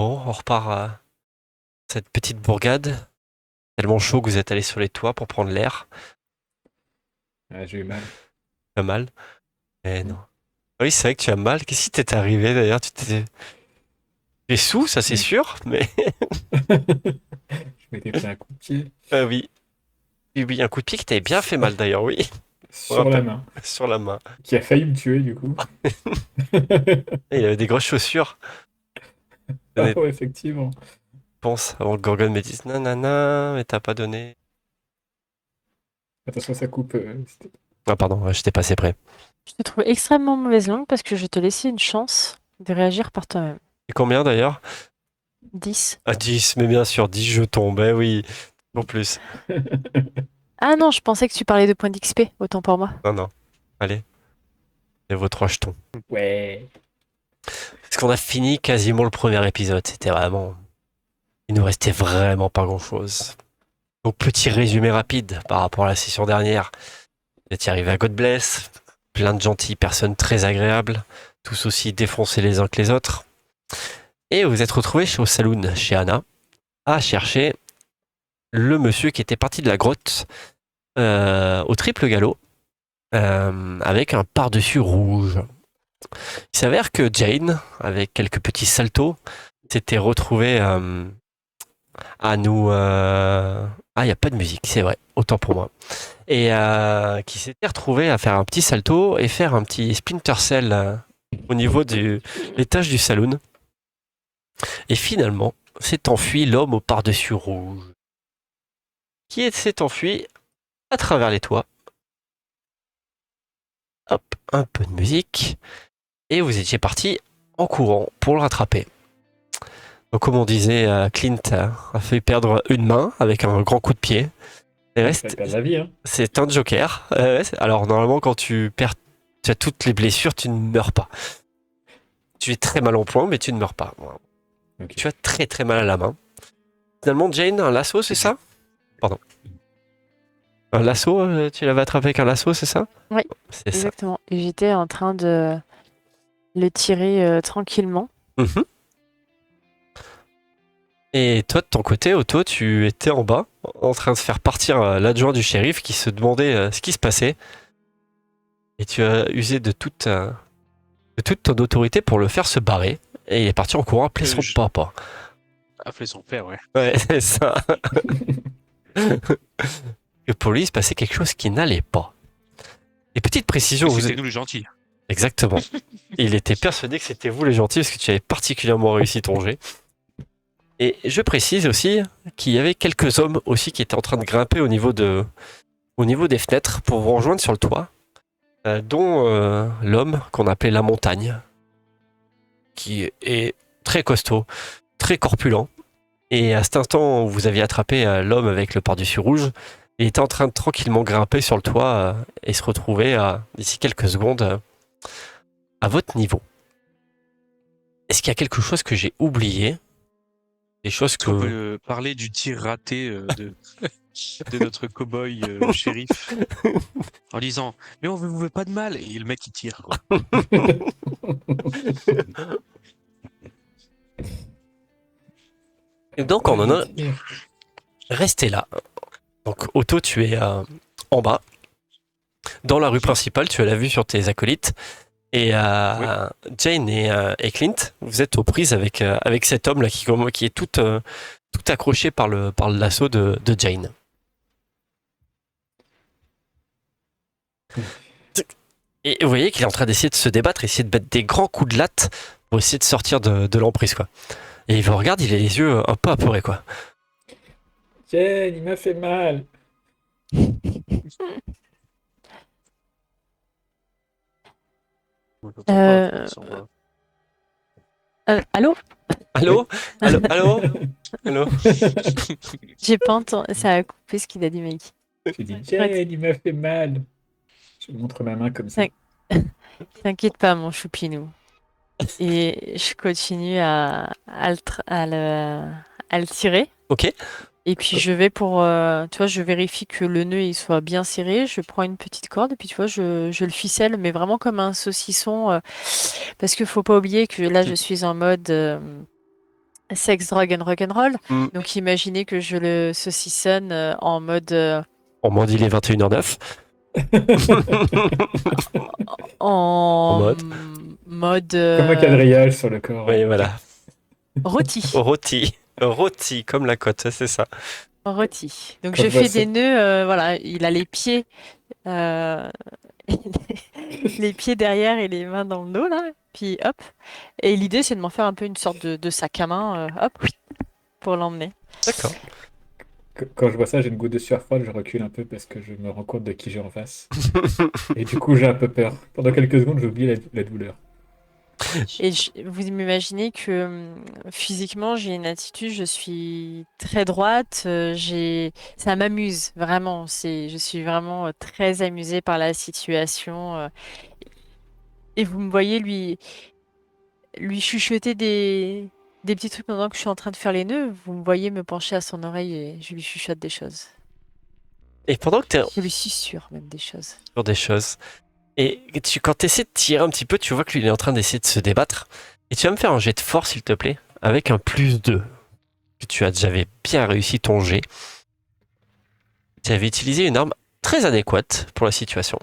Bon, on repart à cette petite bourgade. Tellement chaud que vous êtes allé sur les toits pour prendre l'air. Ah, j'ai eu mal. Pas mal. Mais non. Mm. Oui, c'est vrai que tu as mal. Qu'est-ce qui t'est arrivé d'ailleurs? Tu es sous, ça c'est Mais- sûr, mais Je m'étais pris un coup de pied oui. Oui, oui, un coup de pied qui t'avait bien fait mal d'ailleurs, oui. Je me sur la rappelle. main, Sur la main. qui a failli me tuer du coup. Et il avait des grosses chaussures. Ah Donnez ouais, effectivement. réponse avant que Gorgon me dise nanana, mais t'as pas donné. Attention, ça coupe. Ah, pardon, ouais, j'étais pas assez près. Je te trouve extrêmement mauvaise langue parce que je te laissais une chance de réagir par toi-même. Et combien d'ailleurs? 10. Ah, 10, mais bien sûr, 10 jetons. Ben oui, en plus. Ah non, je pensais que tu parlais de points d'XP, autant pour moi. Non, non. Allez, et vos 3 jetons. Ouais. Parce qu'on a fini quasiment le premier épisode. C'était vraiment. Il nous restait vraiment pas grand-chose. Donc, petit résumé rapide par rapport à la session dernière. Vous êtes arrivé à God Bless. Plein de gentilles personnes très agréables. Tous aussi défoncés les uns que les autres. Et vous vous êtes retrouvés au saloon, chez Anna, à chercher le monsieur qui était parti de la grotte au triple galop avec un par-dessus rouge. Il s'avère que Jane, avec quelques petits saltos, s'était retrouvée à nous. Ah, il n'y a pas de musique, c'est vrai, autant pour moi. Et qui s'était retrouvée à faire un petit salto et faire un petit splinter cell au niveau de l'étage du saloon. Et finalement, s'est enfui l'homme au par-dessus rouge, qui s'est enfui à travers les toits. Hop, un peu de musique. Et vous étiez parti en courant pour le rattraper. Donc, comme on disait, Clint a fait perdre une main avec un grand coup de pied. Et Il fallait perdre la vie, hein. c'est un joker. Alors, normalement, quand tu perds, tu as toutes les blessures, tu ne meurs pas. Tu es très mal en point, mais tu ne meurs pas. Ok. Tu as très très mal à la main. Finalement, Jane, un lasso, c'est C'est du. ça? Pardon. Un lasso, tu l'avais attrapé avec un lasso, c'est ça? Oui, C'est ça. exactement. Et j'étais en train de le tirer tranquillement. Mhm. Et toi, de ton côté, Otto, tu étais en bas, en train de faire partir l'adjoint du shérif qui se demandait ce qui se passait. Et tu as usé de toute ton autorité pour le faire se barrer. Et il est parti en courant appeler son Je... papa. Appeler son père, ouais. Ouais, c'est ça. Que pour lui, il se passait quelque chose qui n'allait pas. Et petite précision, Et vous c'était nous les gentils. exactement. Il était persuadé que c'était vous les gentils parce que tu avais particulièrement réussi ton jet. Et je précise aussi qu'il y avait quelques hommes aussi qui étaient en train de grimper au niveau des fenêtres pour vous rejoindre sur le toit, dont l'homme qu'on appelait la montagne, qui est très costaud, très corpulent. Et à cet instant où vous aviez attrapé l'homme avec le par-dessus rouge, il était en train de tranquillement grimper sur le toit et se retrouver d'ici quelques secondes à votre niveau. Est-ce qu'il y a quelque chose que j'ai oublié? Des choses Est-ce qu'on peut que... parler du tir raté de notre cow-boy shérif en disant mais on vous veut pas de mal et le mec il tire quoi. Et donc on en a resté là. Donc Otto, tu es en bas. Dans la rue principale, tu as la vue sur tes acolytes. Et Oui. Jane et Clint, vous êtes aux prises avec cet homme-là qui est tout accroché par le lasso de Jane. Et vous voyez qu'il est en train d'essayer de se débattre, essayer de mettre des grands coups de latte pour essayer de sortir de l'emprise, quoi. Et il vous regarde, il a les yeux un peu apeurés, quoi. Jen, il m'a fait mal. On l'entend pas. Euh, Sans voix. allô? Allô? Allô? Allô? Allô? J'ai pas entendu. Ça a coupé ce qu'il a dit, mec. J'ai dit Jen, il m'a fait mal. Je lui montre ma main comme ça. T'inquiète pas, mon choupinou. Et je continue à le tirer. Ok. Et puis je vais tu vois, je vérifie que le nœud il soit bien serré. Je prends une petite corde et puis tu vois, je le ficelle, mais vraiment comme un saucisson. Parce qu'il faut pas oublier que là, je suis en mode Sex, drug and rock'n'roll. Mm. Donc imaginez que je le saucissonne en mode On m'en dit les 21h09. en mode. mode Comme un quadrillage sur le corps. Oui, voilà. rôti. Rôti. Rôti, comme la côte, c'est ça. Rôti. Donc Quand je je vois fais ça. des nœuds, voilà, il a les pieds euh, les pieds derrière et les mains dans le dos là, puis hop. Et l'idée c'est de m'en faire un peu une sorte de sac à main, hop, pour l'emmener. D'accord. Quand je vois ça, j'ai une goutte de sueur froide, je recule un peu parce que je me rends compte de qui j'ai en face. Et du coup, j'ai un peu peur. Pendant quelques secondes, j'oublie la douleur. Et vous m'imaginez que physiquement j'ai une attitude, je suis très droite, ça m'amuse vraiment, je suis vraiment très amusée par la situation. Et vous me voyez lui chuchoter des petits trucs pendant que je suis en train de faire les nœuds. Vous me voyez me pencher à son oreille et je lui chuchote des choses. Et pendant que tu es Je lui susurre même des choses. sur des choses, et quand tu essaies de tirer un petit peu, tu vois que lui il est en train d'essayer de se débattre. Et tu vas me faire un jet de force, s'il te plaît, avec un +2. Que tu as déjà bien réussi ton jet. Tu avais utilisé une arme très adéquate pour la situation.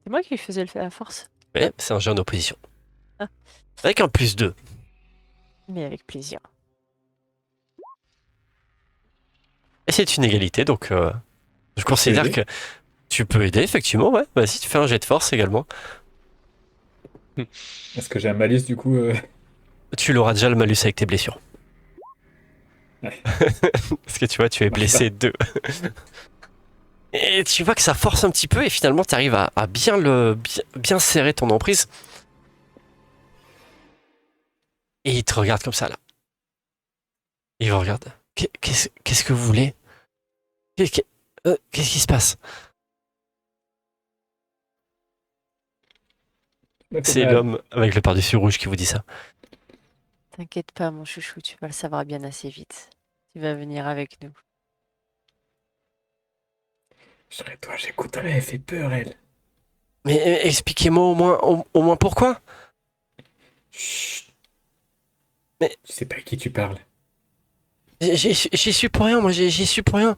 C'est moi qui faisais la force, Ouais, c'est un jet en opposition. Ah. Avec un +2. mais avec plaisir. Et c'est une égalité, donc je considère aider que tu peux aider, effectivement, ouais. Vas-y, tu fais un jet de force également. Est-ce que j'ai un malus du coup Tu l'auras déjà le malus avec tes blessures. Ouais. Parce que tu vois, tu es Marche blessé 2. Et tu vois que ça force un petit peu et finalement tu arrives à bien serrer ton emprise. Et il te regarde comme ça là. Il vous regarde. Qu'est-ce que vous voulez? Qu'est-ce qui se passe? Ça fait C'est mal. l'homme avec le pardessus rouge qui vous dit ça. T'inquiète pas, mon chouchou, tu vas le savoir bien assez vite. Tu vas venir avec nous. Je serais toi, j'écouterais, elle fait peur, elle. Mais expliquez-moi au moins pourquoi. Chut. Mais- Tu sais pas à qui tu parles. J'y suis pour rien, moi j'y suis pour rien.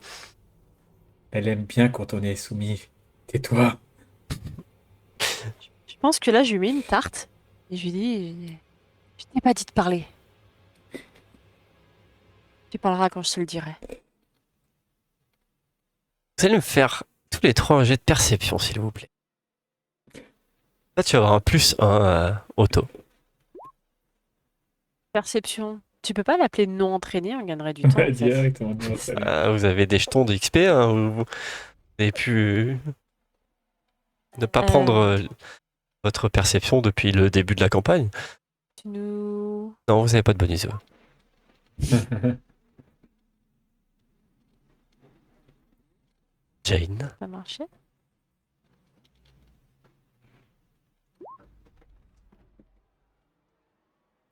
Elle aime bien quand on est soumis. Tais-toi. Je pense que là, je lui mets une tarte et je lui dis, je t'ai pas dit de parler. Tu parleras quand je te le dirai. Vous allez me faire tous les trois un jet de perception, s'il vous plaît. Là, tu vas avoir un +1 auto. Perception. Tu peux pas l'appeler non entraîné, on gagnerait du temps en fait. Directement. Non, ça va. Vous avez des jetons de XP, hein, vous avez pu ne pas prendre votre perception depuis le début de la campagne. Tu nous... Non, vous avez pas de bonus. Jane, Ça a marché?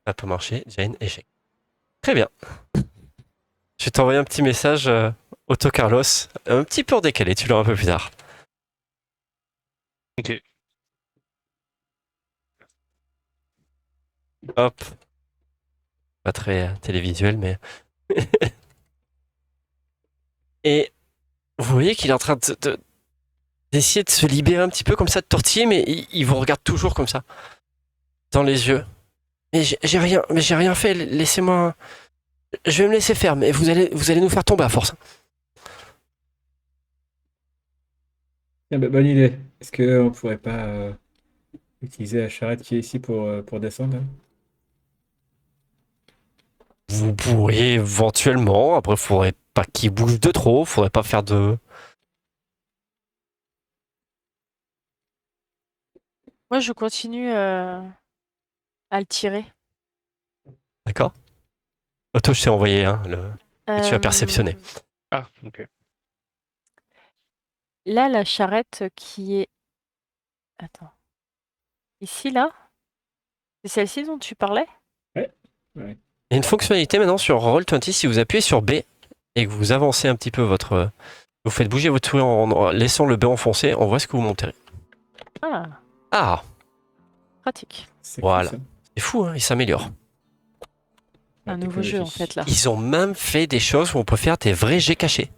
ça n'a pas marché. Jane, échec. Très bien. Je vais t'envoyer un petit message, Auto Carlos, un petit peu en décalé, tu l'auras un peu plus tard. Ok. Hop. Pas très télévisuel, mais... Et vous voyez qu'il est en train d'essayer de se libérer un petit peu comme ça, de tortiller, mais il vous regarde toujours comme ça, dans les yeux. Mais j'ai rien fait, laissez-moi... Je vais me laisser faire, mais vous allez nous faire tomber à force. Tiens, bonne idée. Est-ce qu'on pourrait pas utiliser la charrette qui est ici pour descendre là Vous pourriez éventuellement, après faudrait pas qu'il bouge de trop, faudrait pas faire de... Moi, je continue à le tirer. D'accord? Auto, je t'ai envoyé, hein, et tu as perceptionné. Ah, ok. Là, la charrette qui est... Attends. Ici, là? C'est celle-ci dont tu parlais? Ouais. Il y a une fonctionnalité maintenant sur Roll20, si vous appuyez sur B et que vous avancez un petit peu vous faites bouger votre souris en laissant le B enfoncé, on voit ce que vous monterez. Ah, Ah, pratique. C'est Voilà. cool, ça. C'est fou, hein, ils s'améliorent. La Un nouveau jeu, en technologie. fait, là. Ils ont même fait des choses où on peut faire des vrais jets cachés.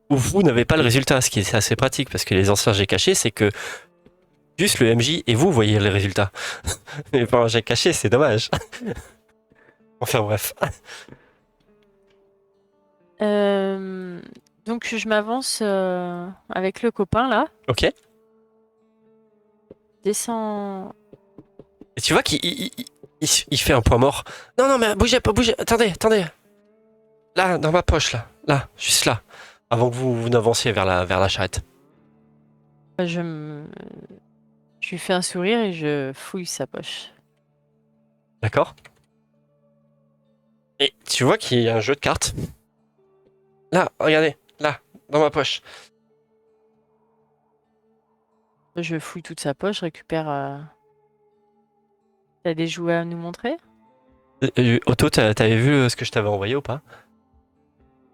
Où vous n'avez pas le résultat, ce qui est assez pratique, parce que les anciens jets cachés, c'est que juste le MJ et vous voyez les résultats. Mais pas un jet caché, c'est dommage. Enfin bref. Donc, je m'avance avec le copain, là. Ok. Descends. Et tu vois qu'il fait un point mort. Non, non, mais bougez pas, bougez. Attendez. Là, dans ma poche, là. Là, juste là. Avant que vous n'avanciez vers la charrette. Je lui fais un sourire et je fouille sa poche. D'accord. Et tu vois qu'il y a un jeu de cartes. Là, regardez. Là, dans ma poche. Je fouille toute sa poche, je récupère. T'as des jouets à nous montrer? Otto, t'avais vu ce que je t'avais envoyé ou pas?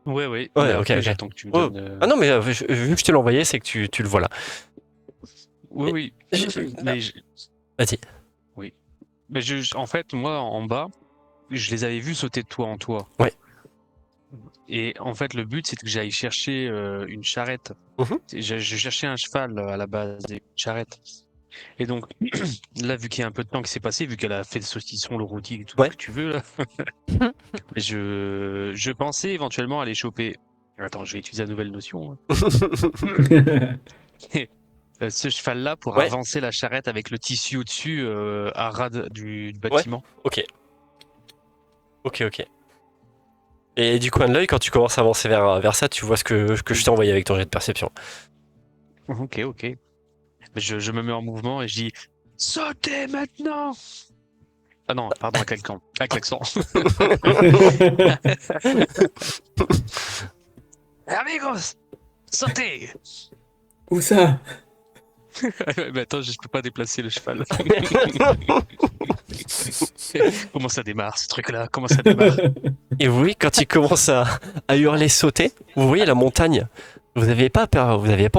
Ouais, Ouais, mais ok, après, ok. j'attends que tu me Oh. donnes. Ah non, mais vu que je te l'ai envoyé, c'est que tu le vois là. Oui. Mais Vas-y. oui. Mais en fait, moi, en bas, je les avais vus sauter de toit en toit. Ouais. Et en fait, le but, c'est que j'aille chercher une charrette. Mhm. Je cherchais un cheval à la base, une charrette. Et donc, là, vu qu'il y a un peu de temps qui s'est passé, vu qu'elle a fait le saucisson, le rôti et tout Ouais. ce que tu veux, là, je pensais éventuellement aller choper. Attends, je vais utiliser la nouvelle notion. Hein. Ce cheval-là pour Ouais. avancer la charrette avec le tissu au-dessus à ras du bâtiment. Ok. Et du coin de l'œil, quand tu commences à avancer vers ça, tu vois ce que je t'ai envoyé avec ton jet de perception. Ok. Mais je me mets en mouvement et je dis sautez maintenant. Ah non, pardon, avec l'accent. Amigos, sautez. Où ça? Mais attends, je peux pas déplacer le cheval. Comment ça démarre ce truc-là? Comment ça démarre? Et oui, quand il commence à hurler sauter, vous voyez la montagne. Vous n'aviez pas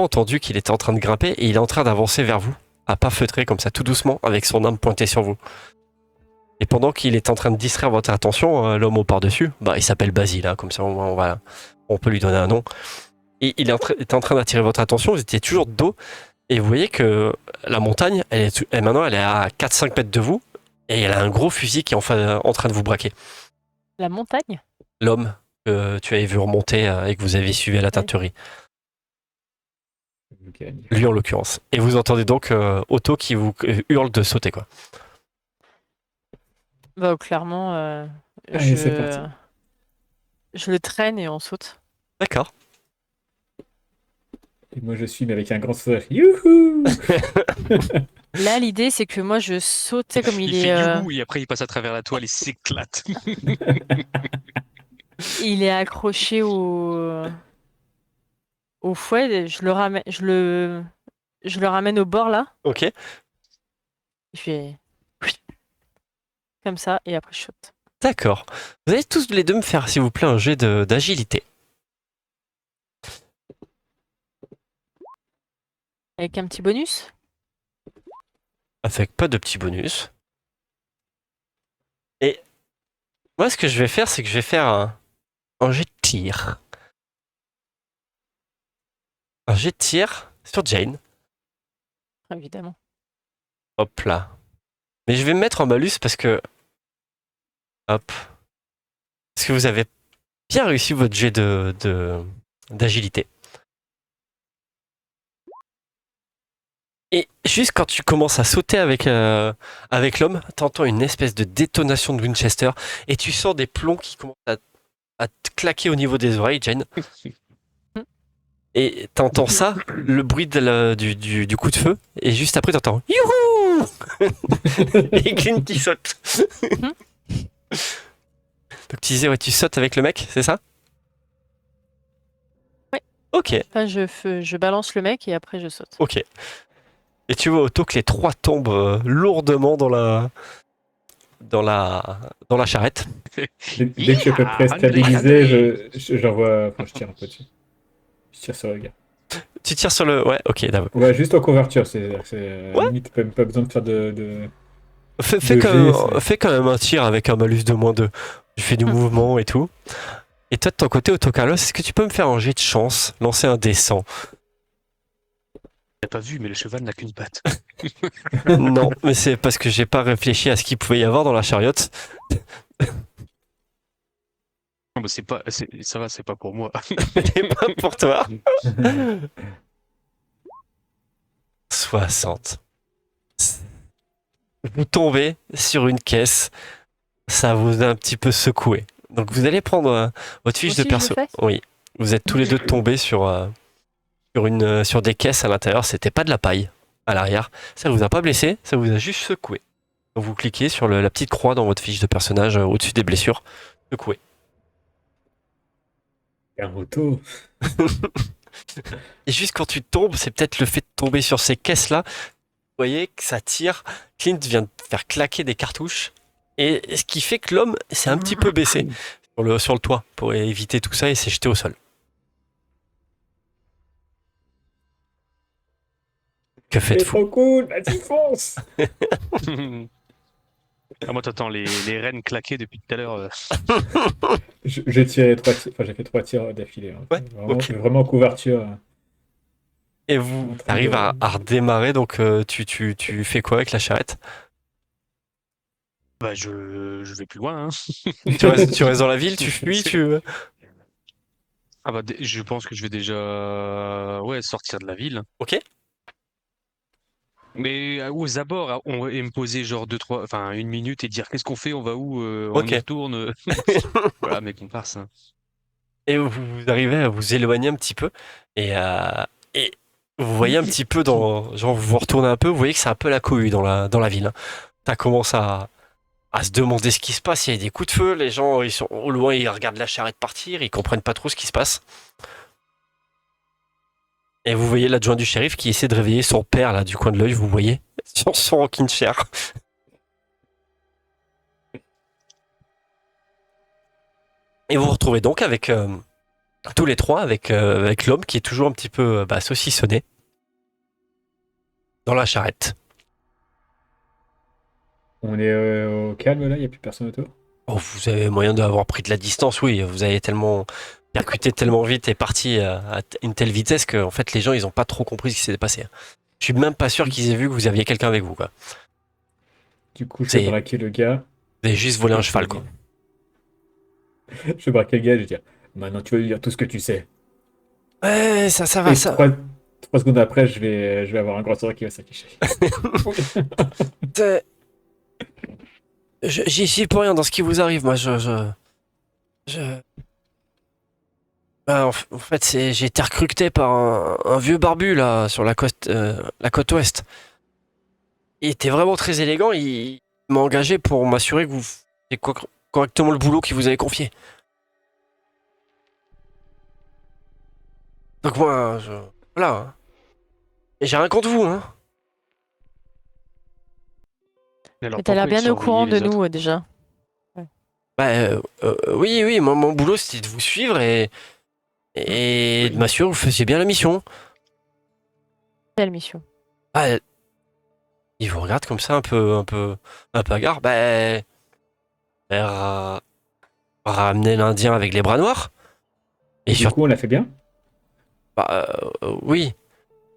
entendu qu'il était en train de grimper et il est en train d'avancer vers vous, à pas feutrer comme ça, tout doucement, avec son arme pointée sur vous. Et pendant qu'il est en train de distraire votre attention, l'homme au par-dessus, il s'appelle Basile, hein, comme ça on peut lui donner un nom. Et il est en train d'attirer votre attention, vous étiez toujours de dos, et vous voyez que la montagne, maintenant elle est à 4-5 mètres de vous, et elle a un gros fusil qui est en train de vous braquer. La montagne? L'homme que tu avais vu remonter et que vous avez suivi à la teinturerie. Lui en l'occurrence. Et vous entendez donc Otto qui vous hurle de sauter, quoi. Clairement, Allez, c'est parti. je le traîne et on saute. D'accord. Et moi, je suis, mais avec un grand sourire. Youhou! Là, l'idée, c'est que moi, je saute, tu sais, comme Il il fait est, youhou et après il passe à travers la toile et s'éclate. il est accroché au fouet. Je le ramène au bord, là. Ok. Je fais comme ça, et après, je saute. D'accord. Vous allez tous les deux me faire, s'il vous plaît, un jet d'agilité. Avec un petit bonus? Avec pas de petit bonus. Et moi, ce que je vais faire, c'est que je vais faire un jet de tir. Un jet de tir sur Jane. Évidemment. Hop là. Mais je vais me mettre en malus parce que... Hop. Parce que vous avez bien réussi votre jet d'agilité. Et juste quand tu commences à sauter avec l'homme, t'entends une espèce de détonation de Winchester et tu sens des plombs qui commencent à te claquer au niveau des oreilles, Jane. Et t'entends ça, le bruit du coup de feu, et juste après t'entends Youhou et Clint qui saute. Donc tu disais, ouais, tu sautes avec le mec, c'est ça? Ouais. Ok, Enfin, je balance le mec et après, je saute. ok. Et tu vois Otto que les trois tombent lourdement dans la charrette. Dès que je suis à peu près stabilisé, j'envoie. Enfin, je tire un peu dessus. Je tire sur le gars. Tu tires sur le... Ouais, ok, d'accord. Ouais, juste en couverture, c'est Ouais. limite, pas besoin de faire de Fais Le quand G, même, c'est- fais quand même un tir avec un malus de -2. Tu fais du mouvement et tout. Et toi, de ton côté, Autocarlos, est-ce que tu peux me faire un jet de chance? Lancer un D100. T'as pas vu, mais le cheval n'a qu'une patte. Non, mais c'est parce que j'ai pas réfléchi à ce qu'il pouvait y avoir dans la chariote. Non, bah, ça va, c'est pas pour moi. Et pas pour toi. 60. Vous tombez sur une caisse. Ça vous a un petit peu secoué. Donc vous allez prendre votre fiche Aussi, de je le perso. fais Oui. Vous êtes tous les deux tombés sur des caisses à l'intérieur. C'était pas de la paille à l'arrière. Ça vous a pas blessé, ça vous a juste secoué. Donc vous cliquez sur la petite croix dans votre fiche de personnage au-dessus des blessures. Secoué. Un moto. Et juste quand tu tombes, c'est peut-être le fait de tomber sur ces caisses-là. Vous voyez que ça tire. Clint vient de faire claquer des cartouches. Et ce qui fait que l'homme s'est un petit peu baissé sur le toit pour éviter tout ça et s'est jeté au sol. Que C'est faites-vous? trop cool, vas-y, fonce! Ah, moi, t'entends les rênes claquer depuis tout à l'heure. J'ai tiré 3 tirs, enfin, j'ai fait 3 tirs d'affilée. Hein. Ouais, Vraiment, ok. vraiment couverture. Et vous En train arrivez de- à redémarrer, donc tu fais quoi avec la charrette? Bah, je vais plus loin, hein. Tu restes dans la ville, tu fuis, tu... Ah bah, je pense que je vais déjà sortir de la ville. Ok. Mais aux abords, et me poser genre enfin 1 minute et dire qu'est-ce qu'on fait, on va où, on Ok. y retourne. Voilà, mes comparses, hein. Et vous arrivez à vous éloigner un petit peu et vous voyez un petit peu genre vous vous retournez un peu, vous voyez que c'est un peu la cohue dans la ville. Ça commence à se demander ce qui se passe, il y a des coups de feu, les gens ils sont au loin, ils regardent la charrette partir, ils comprennent pas trop ce qui se passe. Et vous voyez l'adjoint du shérif qui essaie de réveiller son père là du coin de l'œil, vous voyez, sur son rocking chair. Et vous vous retrouvez donc avec tous les trois, avec l'homme qui est toujours un petit peu saucissonné dans la charrette. On est au calme là, il n'y a plus personne autour. Oh, vous avez moyen d'avoir pris de la distance, oui. Vous avez tellement percuté tellement vite et parti à une telle vitesse que en fait les gens ils ont pas trop compris ce qui s'était passé. Je suis même pas sûr qu'ils aient vu que vous aviez quelqu'un avec vous, quoi. Du coup, je C'est- vais braquer le gars. Vous avez juste volé un cheval, quoi. Je vais braquer le gars et je vais dire maintenant tu vas lui dire tout ce que tu sais. Ouais, ça va, Et ça. 3 secondes après, je vais avoir un grand sourire qui va s'afficher. C'est- J'y suis pour rien dans ce qui vous arrive, moi. Je- en fait, j'ai été recruté par un vieux barbu là sur la côte ouest. Il était vraiment très élégant. Il m'a engagé pour m'assurer que vous faites correctement le boulot qu'il vous avait confié. Donc moi, voilà. Hein. Et j'ai rien contre vous, hein. Et alors, Mais t'as l'air pourquoi ils bien au courant surveillaient de les autres nous déjà. Bah, oui, mon boulot c'était de vous suivre et de m'assurer que vous faisiez bien la mission. Quelle mission? Ah, il vous regarde comme ça un peu hagard. Bah, ramener l'Indien avec les bras noirs. Et Du coup, on l'a fait bien. oui,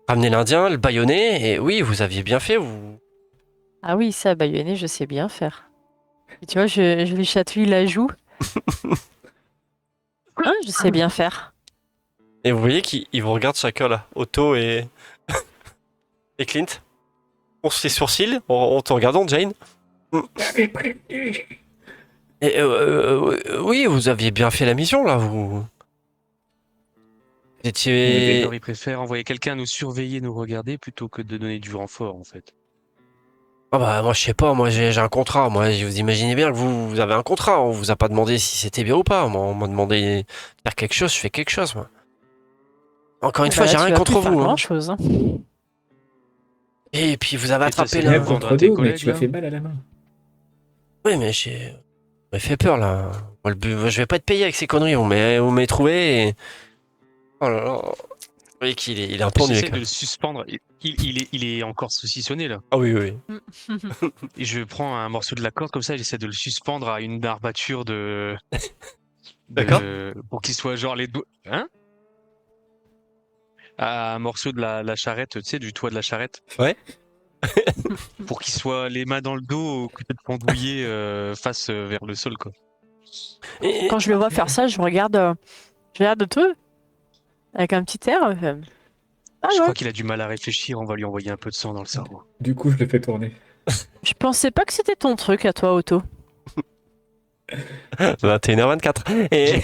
ramener l'Indien, le bâillonner, et oui, vous aviez bien fait. Ah oui, ça, baïonner, je sais bien faire. Et tu vois, je lui chatouille la joue. Hein, je sais bien faire. Et vous voyez qu'ils vous regardent chacun là, Otto et Clint. On se fait sourcils en te regardant, Jane. J'avais prévenu. Et, oui, vous aviez bien fait la mission là, vous étiez. D'ailleurs, ils préfèrent envoyer quelqu'un nous surveiller, nous regarder, plutôt que de donner du renfort, en fait. Ah bah moi je sais pas, moi j'ai un contrat, moi vous imaginez bien que vous avez un contrat, on vous a pas demandé si c'était bien ou pas, moi on m'a demandé de faire quelque chose, je fais quelque chose moi. Encore une fois, Bah j'ai là, rien tu vas contre plus faire vous. Hein. grand-chose. Hein. Et puis vous avez Et attrapé t'essaies là. de Lève vendre contre à tes nous, mais collègues, tu m'as là fait mal à la main. Oui mais vous m'avez fait peur là. Moi, je vais pas être payé avec ces conneries, vous m'avez trouvé et... Oh là là. Oui, il est un peu ennuyé. J'essaie de le suspendre. Il est encore saucissonné là. Ah oui, oui. Et je prends un morceau de la corde comme ça, et j'essaie de le suspendre à une armature D'accord. pour qu'il soit genre les doigts. Hein? À un morceau de la charrette, tu sais, du toit de la charrette. Ouais. Pour qu'il soit les mains dans le dos, complètement pendouillé face vers le sol, quoi. Et- Quand je le vois faire ça, je regarde le truc avec un petit air. Ah Je ouais. crois qu'il a du mal à réfléchir, on va lui envoyer un peu de sang dans le cerveau. Du coup, je le fais tourner. Je pensais pas que c'était ton truc à toi, Otto. 21h24. Et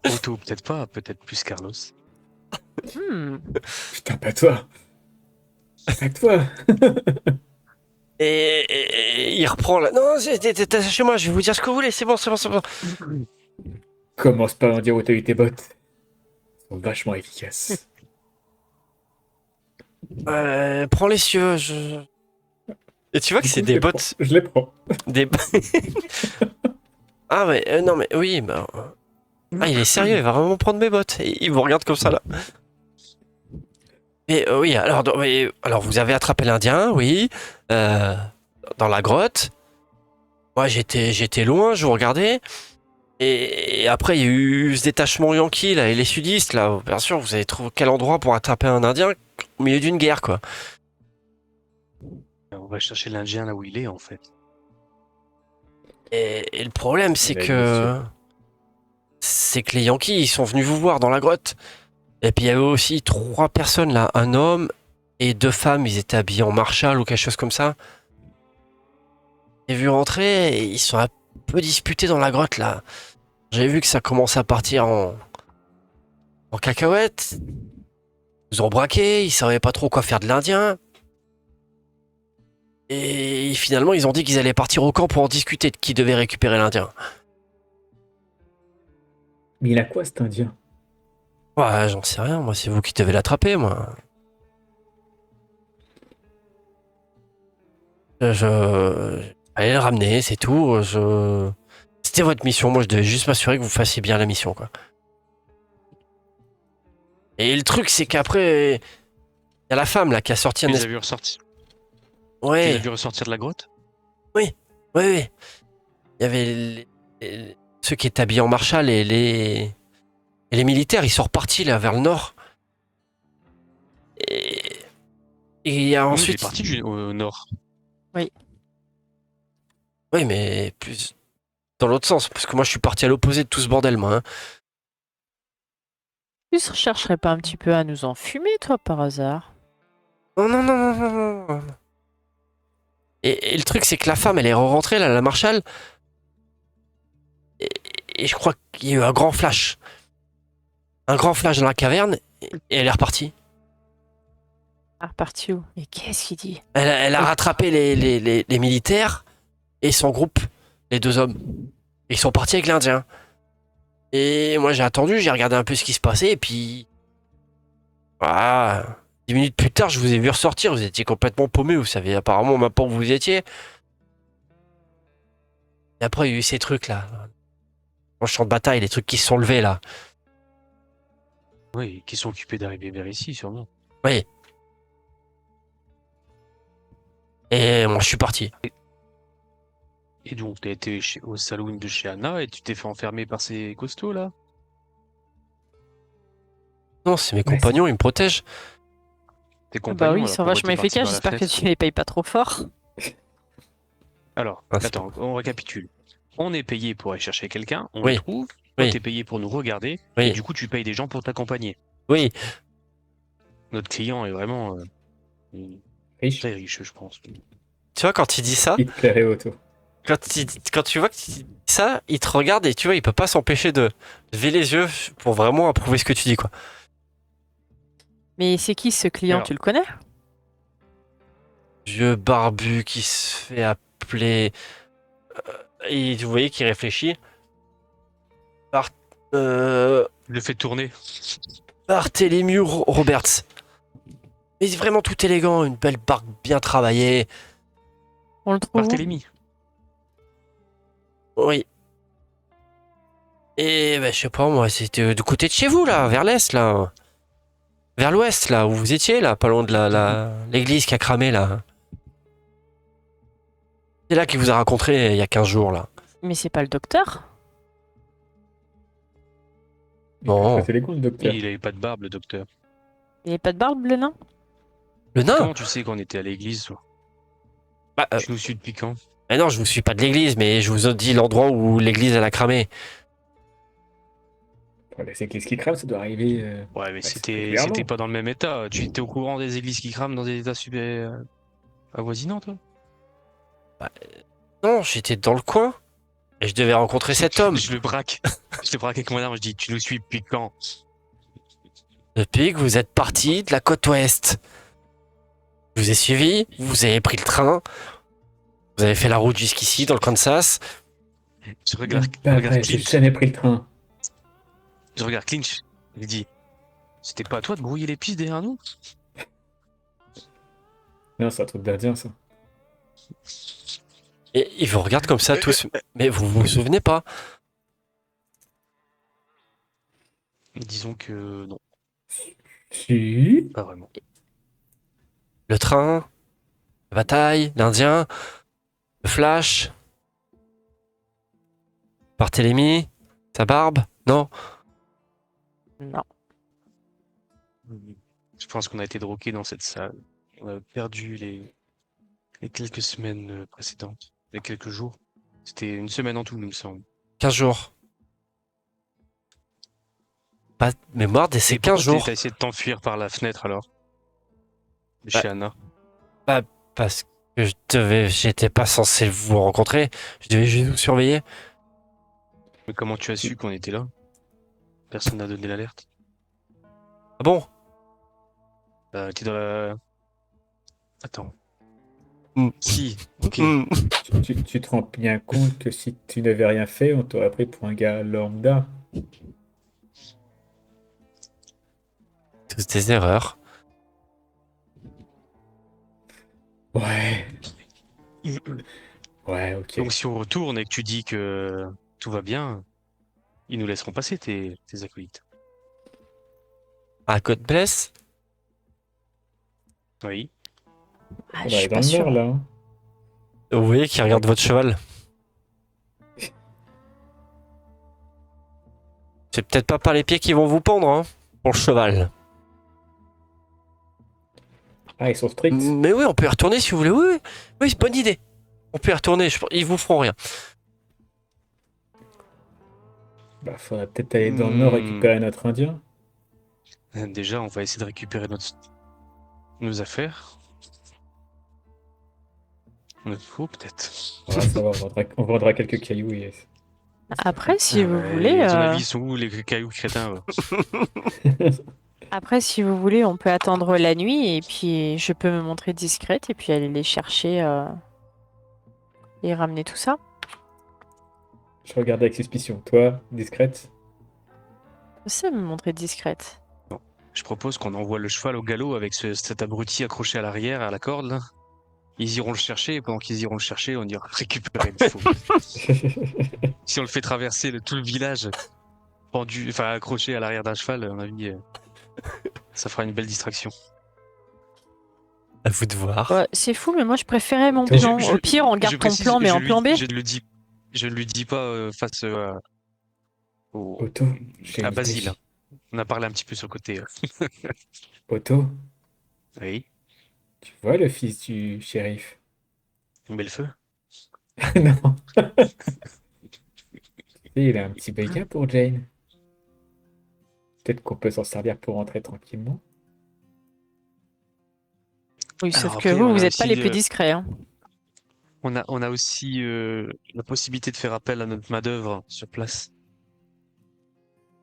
Otto, peut-être pas, peut-être plus Carlos. Putain, pas toi. Pas toi. il reprend là. Non, t'es chez moi, je vais vous dire ce que vous voulez, c'est bon, c'est bon, c'est bon. Commence pas à en dire où t'as eu tes bottes. Elles sont vachement efficaces. Prends les cieux, Et tu vois que Du c'est coup, des bottes. Je les prends. Des... Ah, mais non, mais oui, bah. Ah, il est sérieux, il va vraiment prendre mes bottes. Et il vous regarde comme ça là. Mais oui, alors vous avez attrapé l'Indien, oui, dans la grotte. Moi j'étais loin, je vous regardais. Et après il y a eu ce détachement yankee là et les sudistes là. Bien sûr, vous avez trouvé quel endroit pour attraper un Indien au milieu d'une guerre quoi. On va chercher l'Indien là où il est, en fait. Et le problème c'est va être que les Yankees ils sont venus vous voir dans la grotte. Et puis il y avait aussi 3 personnes là, un homme et 2 femmes, ils étaient habillés en Marshall ou quelque chose comme ça. J'ai vu rentrer et ils sont un peu disputés dans la grotte là. J'ai vu que ça commençait à partir en cacahuète. Ils ont braqué, ils savaient pas trop quoi faire de l'Indien. Et finalement ils ont dit qu'ils allaient partir au camp pour en discuter de qui devait récupérer l'Indien. Mais il a quoi cet indien? Ouais, j'en sais rien, moi c'est vous qui devez l'attraper moi. Allez le ramener, c'est tout. C'était votre mission, moi je devais juste m'assurer que vous fassiez bien la mission quoi. Et le truc c'est qu'après, il y a la femme là qui a sorti Tu un les as vus ressortir. Tu les as Ouais, vus ressortir de la grotte? oui. Il y avait ceux qui étaient habillés en Marshall et les militaires, ils sont repartis là vers le nord. Et il y a Nous, il est ensuite. parti au nord. Oui, mais plus dans l'autre sens, parce que moi je suis parti à l'opposé de tout ce bordel, moi. Hein. Tu ne chercherais pas un petit peu à nous enfumer, toi, par hasard? Non, non, non, non, non, non, non. Et le truc, c'est que la femme, elle est rentrée là, la Marshall. Et, et je crois qu'il y a eu un grand flash. Un grand flash dans la caverne, et elle est repartie. Ah, reparti où? Mais qu'est-ce qu'il dit? Elle a rattrapé les militaires et son groupe, les 2 hommes. Ils sont partis avec l'Indien. Et moi j'ai attendu, j'ai regardé un peu ce qui se passait, et puis. Voilà. 10 minutes plus tard, je vous ai vu ressortir, vous étiez complètement paumé, vous savez apparemment même pas où vous étiez. Et après, il y a eu ces trucs là. Dans le champ de bataille, les trucs qui se sont levés là. Oui, qui sont occupés d'arriver vers ici, sûrement. Oui. Et moi je suis parti. Et donc, t'as été au saloon de chez Anna et tu t'es fait enfermer par ces costauds, là? Non, c'est mes Ouais, compagnons, ils me protègent. Tes Ah compagnons, bah oui, ils alors sont pourquoi vachement t'es parti efficaces. par la J'espère que fenêtre? tu les payes pas trop fort. Alors, Ah, c'est attends, on récapitule. On est payé pour aller chercher quelqu'un, on Oui. le trouve, toi Oui. t'es payé pour nous regarder, Oui. et du coup tu payes des gens pour t'accompagner. Oui. Notre client est vraiment Riche. très riche, je pense. Tu vois, quand il dit ça, Il te plairait auto. quand tu vois qu'il dit ça, il te regarde et tu vois, il peut pas s'empêcher de lever les yeux pour vraiment approuver ce que tu dis, quoi. Mais c'est qui ce client? Alors. Tu le connais? Vieux barbu qui se fait appeler. Et vous voyez qu'il réfléchit. Le fait tourner. Barthélemy Roberts. Mais vraiment tout élégant, une belle barque bien travaillée. On le trouve où? Barthélemy. Oui. Et ben, je sais pas, moi, c'était du côté de chez vous, là, vers l'est, là. Vers l'ouest, là, où vous étiez, là, pas loin de l'église qui a cramé, là. C'est là qu'il vous a rencontré il y a 15 jours, là. Mais c'est pas le docteur? Il peut Bon. péter les comptes, le docteur. Il avait pas de barbe, le docteur. Il n'y a pas de barbe, le nain? Le nain? Comment tu sais qu'on était à l'église, toi? Bah, Tu nous suis depuis quand? mais non, je vous suis pas de l'église, mais je vous ai dit l'endroit où l'église, elle a cramé. Voilà, c'est qu'est-ce qui crame, ça doit arriver. Ouais, mais c'est c'était régulièrement. pas dans le même état. Tu étais au courant des églises qui crament dans des états super avoisinants, toi? Non, j'étais dans le coin. Et je devais rencontrer cet homme. Je le braque. Je le braque avec mon arme, je dis, tu nous suis depuis quand? Depuis que vous êtes parti de la côte ouest. Je vous ai suivi, vous avez pris le train, vous avez fait la route jusqu'ici, dans le Kansas. Je regarde, Pas regarde vrai, j'ai Clinch. jamais pris le train. Je regarde Clinch. Il dit, c'était pas à toi de brouiller les pistes derrière nous? Non, c'est un truc d'Indien, ça. Et ils vous regardent comme ça tous. Mais vous vous souvenez pas? Disons que non, Si. pas vraiment. Le train, la bataille, l'Indien, le flash, Barthélemy, sa barbe, non? Non. Je pense qu'on a été drogués dans cette salle. On a perdu les quelques semaines précédentes, les quelques jours. C'était une semaine en tout, il me semble. 15 jours. Pas de mémoire de ces Et pourquoi 15 jours. t'as essayé de t'enfuir par la fenêtre alors? De Bah, chez Anna. Parce que j'étais pas censé vous rencontrer. Je devais juste vous surveiller. Mais comment tu as su qu'on était là? Personne n'a donné l'alerte. Ah bon? T'es dans la... Attends. Mm. Si, ok. Hmm. Tu te rends bien compte que si tu n'avais rien fait, on t'aurait pris pour un gars lambda. Tous des erreurs. Ouais. Ouais, ok. Donc si on retourne et que tu dis que tout va bien, ils nous laisseront passer tes acolytes. Ah, God bless. Oui. Ah, On je va suis aller dans pas le sûre. nord, là. Hein. Vous voyez qui regarde votre cheval. C'est peut-être pas par les pieds qui vont vous pendre, hein, pour le cheval. Ah, ils sont stricts. Mais oui, on peut y retourner si vous voulez. Oui, oui, oui, c'est bonne idée. On peut y retourner. Ils vous feront rien. Bah, faudrait peut-être aller dans le nord récupérer notre indien. Déjà, on va essayer de récupérer nos affaires. Notre faux, peut-être. On va savoir, on vendra quelques cailloux, yes. Après, si vous Ouais, voulez, à ton avis, ils sont où les cailloux crétins? après, si vous voulez, on peut attendre la nuit et puis je peux me montrer discrète et puis aller les chercher et ramener tout ça. Je regardais avec suspicion. Toi, discrète? Je sais me montrer discrète. Je propose qu'on envoie le cheval au galop avec cet abruti accroché à l'arrière, à la corde, là. Ils iront le chercher, et pendant qu'ils iront le chercher, on ira récupérer le faux. Si on le fait traverser tout le village, pendu, enfin accroché à l'arrière d'un cheval, à mon avis, ça fera une belle distraction. À vous de voir. Ouais, c'est fou, mais moi je préférais mon Je- plan. Au pire, on garde je ton précise, plan, mais en plan B. Je ne lui dis pas face Auto, j'ai à une Basile. idée. On a parlé un petit peu sur le côté. Auto, Oui, tu vois le fils du shérif? on met le feu. Non. Il a un petit béguin pour Jane. Peut-être qu'on peut s'en servir pour rentrer tranquillement. Oui, Alors sauf que après, vous, on vous a n'êtes pas aussi, les plus discrets. Hein. on a aussi la possibilité de faire appel à notre main-d'œuvre sur place.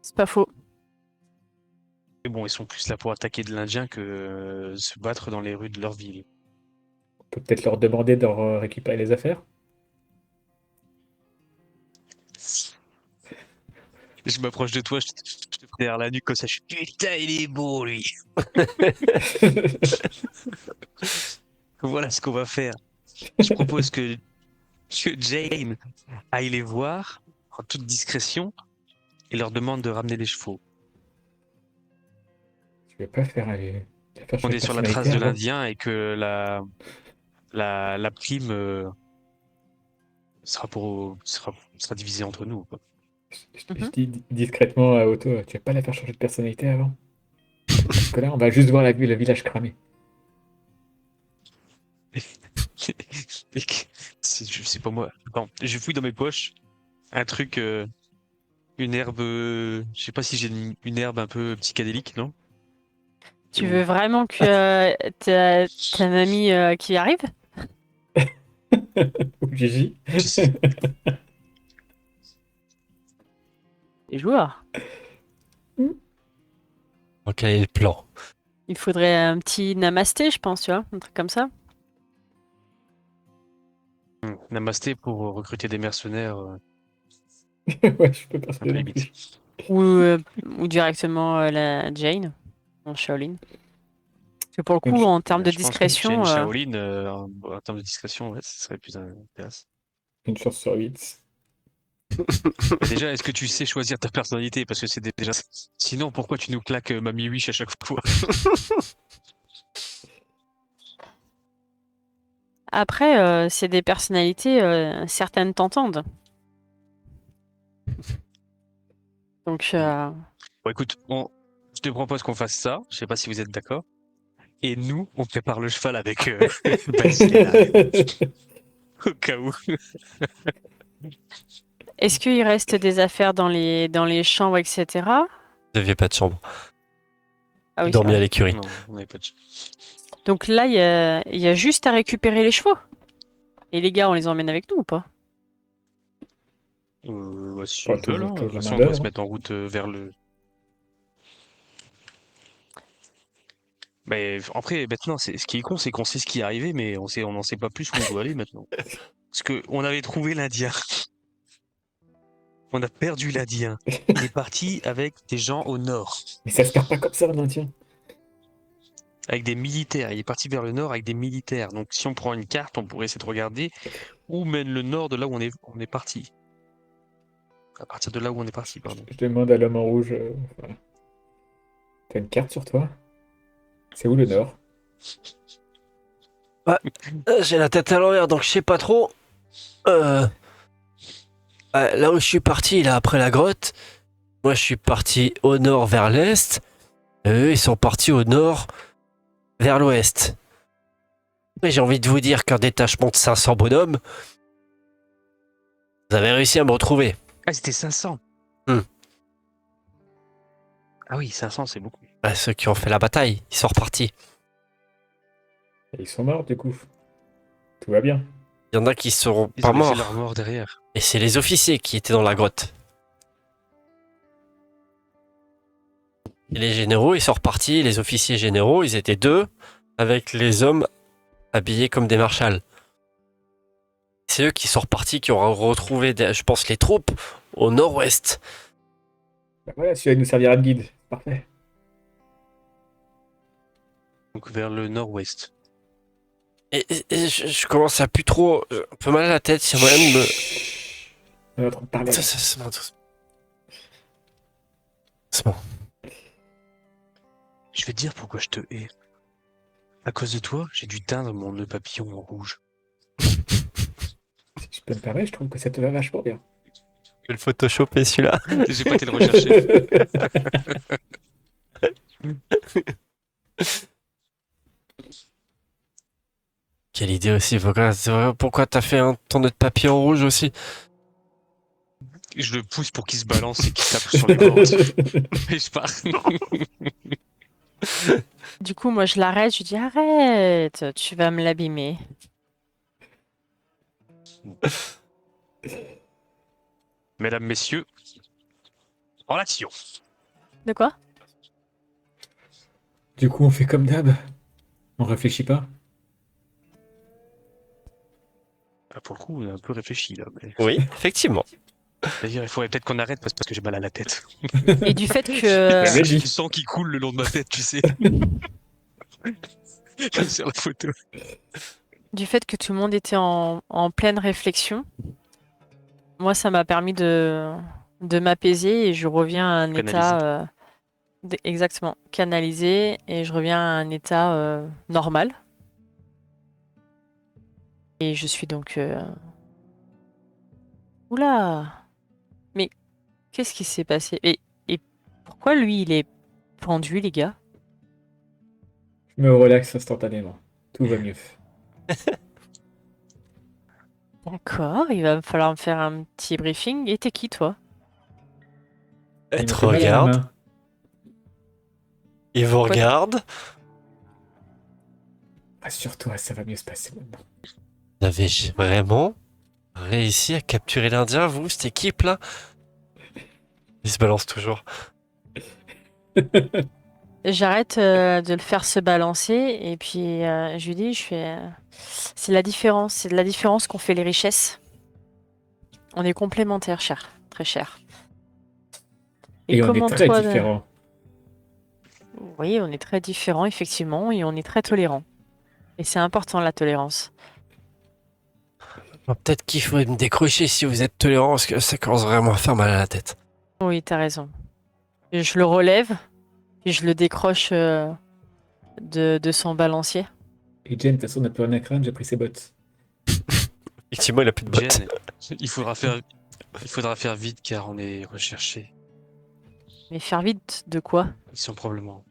C'est pas faux. Mais bon, ils sont plus là pour attaquer de l'Indien que se battre dans les rues de leur ville. On peut peut-être leur demander de récupérer les affaires. Je m'approche de toi, je te fais derrière la nuque comme ça. Je suis putain, il est beau lui. Voilà ce qu'on va faire. Je propose que Jane aille les voir en toute discrétion et leur demande de ramener les chevaux. Je vais pas faire On changer est de sur la trace personnalité de avant. l'Indien et que la prime sera divisée entre nous, quoi. Je dis discrètement à Otto, tu vas pas la faire changer de personnalité avant? Parce que là, on va juste voir le village cramé. C'est pas moi. Attends, je fouille dans mes poches un truc, une herbe. Je sais pas si j'ai une herbe un peu psychédélique, non? Tu veux vraiment que ta mamie qui arrive? Ou Gigi. Je sais. Les joueurs. Donc, quel est le plan? Il faudrait un petit namasté, je pense, tu vois, un truc comme ça. Namasté pour recruter des mercenaires Ouais, je peux un persuader peu non plus. limite. Ou directement la Jane, en Shaolin. Parce que pour le coup, en termes de Je pense que discrétion, Jane Shaolin, en termes de discrétion, ouais, ce serait plus intéressant. Une chance sur 8. Mais déjà, est-ce que tu sais choisir ta personnalité? Parce que c'est déjà. Sinon, pourquoi tu nous claques Mamie Wish à chaque fois? après, c'est des personnalités, certaines t'entendent. Donc, Bon, écoute, je te propose qu'on fasse ça. Je sais pas si vous êtes d'accord. Et nous, on prépare le cheval avec Basile, au cas où. est-ce qu'il reste des affaires dans les chambres, etc. Vous n'aviez pas de chambre. Ah oui, c'est Dormi à vrai. l'écurie. Non, on n'avait pas de. Donc là, il y a juste à récupérer les chevaux. Et les gars, on les emmène avec nous ou pas? Ouais, si Pas ils veulent, toujours, hein. De toujours toute la façon, main on doit se d'œuvre. mettre en route vers le. Mais après, maintenant, ce qui est con, c'est qu'on sait ce qui est arrivé, mais on n'en sait pas plus où on doit aller maintenant. Parce que on avait trouvé l'Indien. On a perdu l'Indien. Il est parti avec des gens au nord, Mais ça se perd pas comme ça, non, tiens. avec des militaires. Il est parti vers le nord avec des militaires. Donc, si on prend une carte, on pourrait essayer de regarder où mène le nord de là où on est parti. À partir de là où on est parti, pardon. Je demande à l'homme en rouge. Voilà. T'as une carte sur toi? C'est où le nord? J'ai la tête à l'envers, donc je sais pas trop. Là où je suis parti, là, après la grotte, moi je suis parti au nord vers l'est. Et eux, ils sont partis au nord vers l'ouest. Mais j'ai envie de vous dire qu'un détachement de 500 bonhommes, vous avez réussi à me retrouver. Ah, c'était 500. Hmm. Ah oui, 500, c'est beaucoup. Ceux qui ont fait la bataille, ils sont repartis. Et ils sont morts, du coup. Tout va bien. Il y en a qui seront Ils pas ont laissé morts. leur mort derrière. Et c'est les officiers qui étaient dans la grotte. Et les généraux, ils sont repartis. Les officiers généraux, ils étaient deux, avec les hommes habillés comme des marshals. C'est eux qui sont repartis, qui ont retrouvé, je pense, les troupes au nord-ouest. Bah voilà, celui-là nous servira de guide. Parfait. Donc vers le nord-ouest. Et je commence à plus trop... un peu mal à la tête, il y a moyen de me... On est en train de parler. C'est bon. Je vais te dire pourquoi je te hais. À cause de toi, j'ai dû teindre mon nœud papillon en rouge. Si je peux me permettre, je trouve que ça te va vachement bien. Je vais le photoshopper celui-là. J'ai pas été le rechercher. Quelle idée aussi, pourquoi t'as fait ton nœud de papier en rouge aussi? Je le pousse pour qu'il se balance et qu'il tape sur les cordes. Et je pars. Du coup, moi, je l'arrête, je lui dis arrête, tu vas me l'abîmer. Mesdames, messieurs, en action. De quoi? Du coup, on fait comme d'hab. On réfléchit pas. Ah, pour le coup, on a un peu réfléchi là. Mais... Oui, effectivement. C'est-à-dire, il faudrait peut-être qu'on arrête parce que j'ai mal à la tête. Et du fait que J'avais J'ai dit. du sang qui coule le long de ma tête, tu sais. Comme sur la photo. tout le monde était en pleine réflexion, moi, ça m'a permis de de m'apaiser et je reviens à un Canaliser. état exactement canalisé et je reviens à un état normal. Et je suis donc oula! Mais qu'est-ce qui s'est passé? Et pourquoi lui il est pendu, les gars? Je me relaxe instantanément. Tout va mieux. D'accord, il va me falloir me faire un petit briefing. Et t'es qui, toi? Elle Il te me fait mal à la regarde, main. il vous regarde. Rassure-toi, ça va mieux se passer maintenant. Vous avez vraiment réussi à capturer l'Indien, vous, cette équipe-là? Il se balance toujours. J'arrête de le faire se balancer et puis je lui dis, c'est la différence, c'est de la différence qu'on fait les richesses. On est complémentaires, cher, très cher. Et on est comment très toi, différents. Oui, on est très différents, effectivement, et on est très tolérants. Et c'est important, la tolérance. Bon, peut-être qu'il faut me décrocher si vous êtes tolérant, parce que ça commence vraiment à faire mal à la tête. Oui, t'as raison. Et je le relève, puis je le décroche de son balancier. Et Jen, de toute façon, on n'a plus rien à craindre, j'ai pris ses bottes. Effectivement, il a plus de bottes. Jen, il faudra faire vite car on est recherché. Mais faire vite de quoi? Ils sont probablement.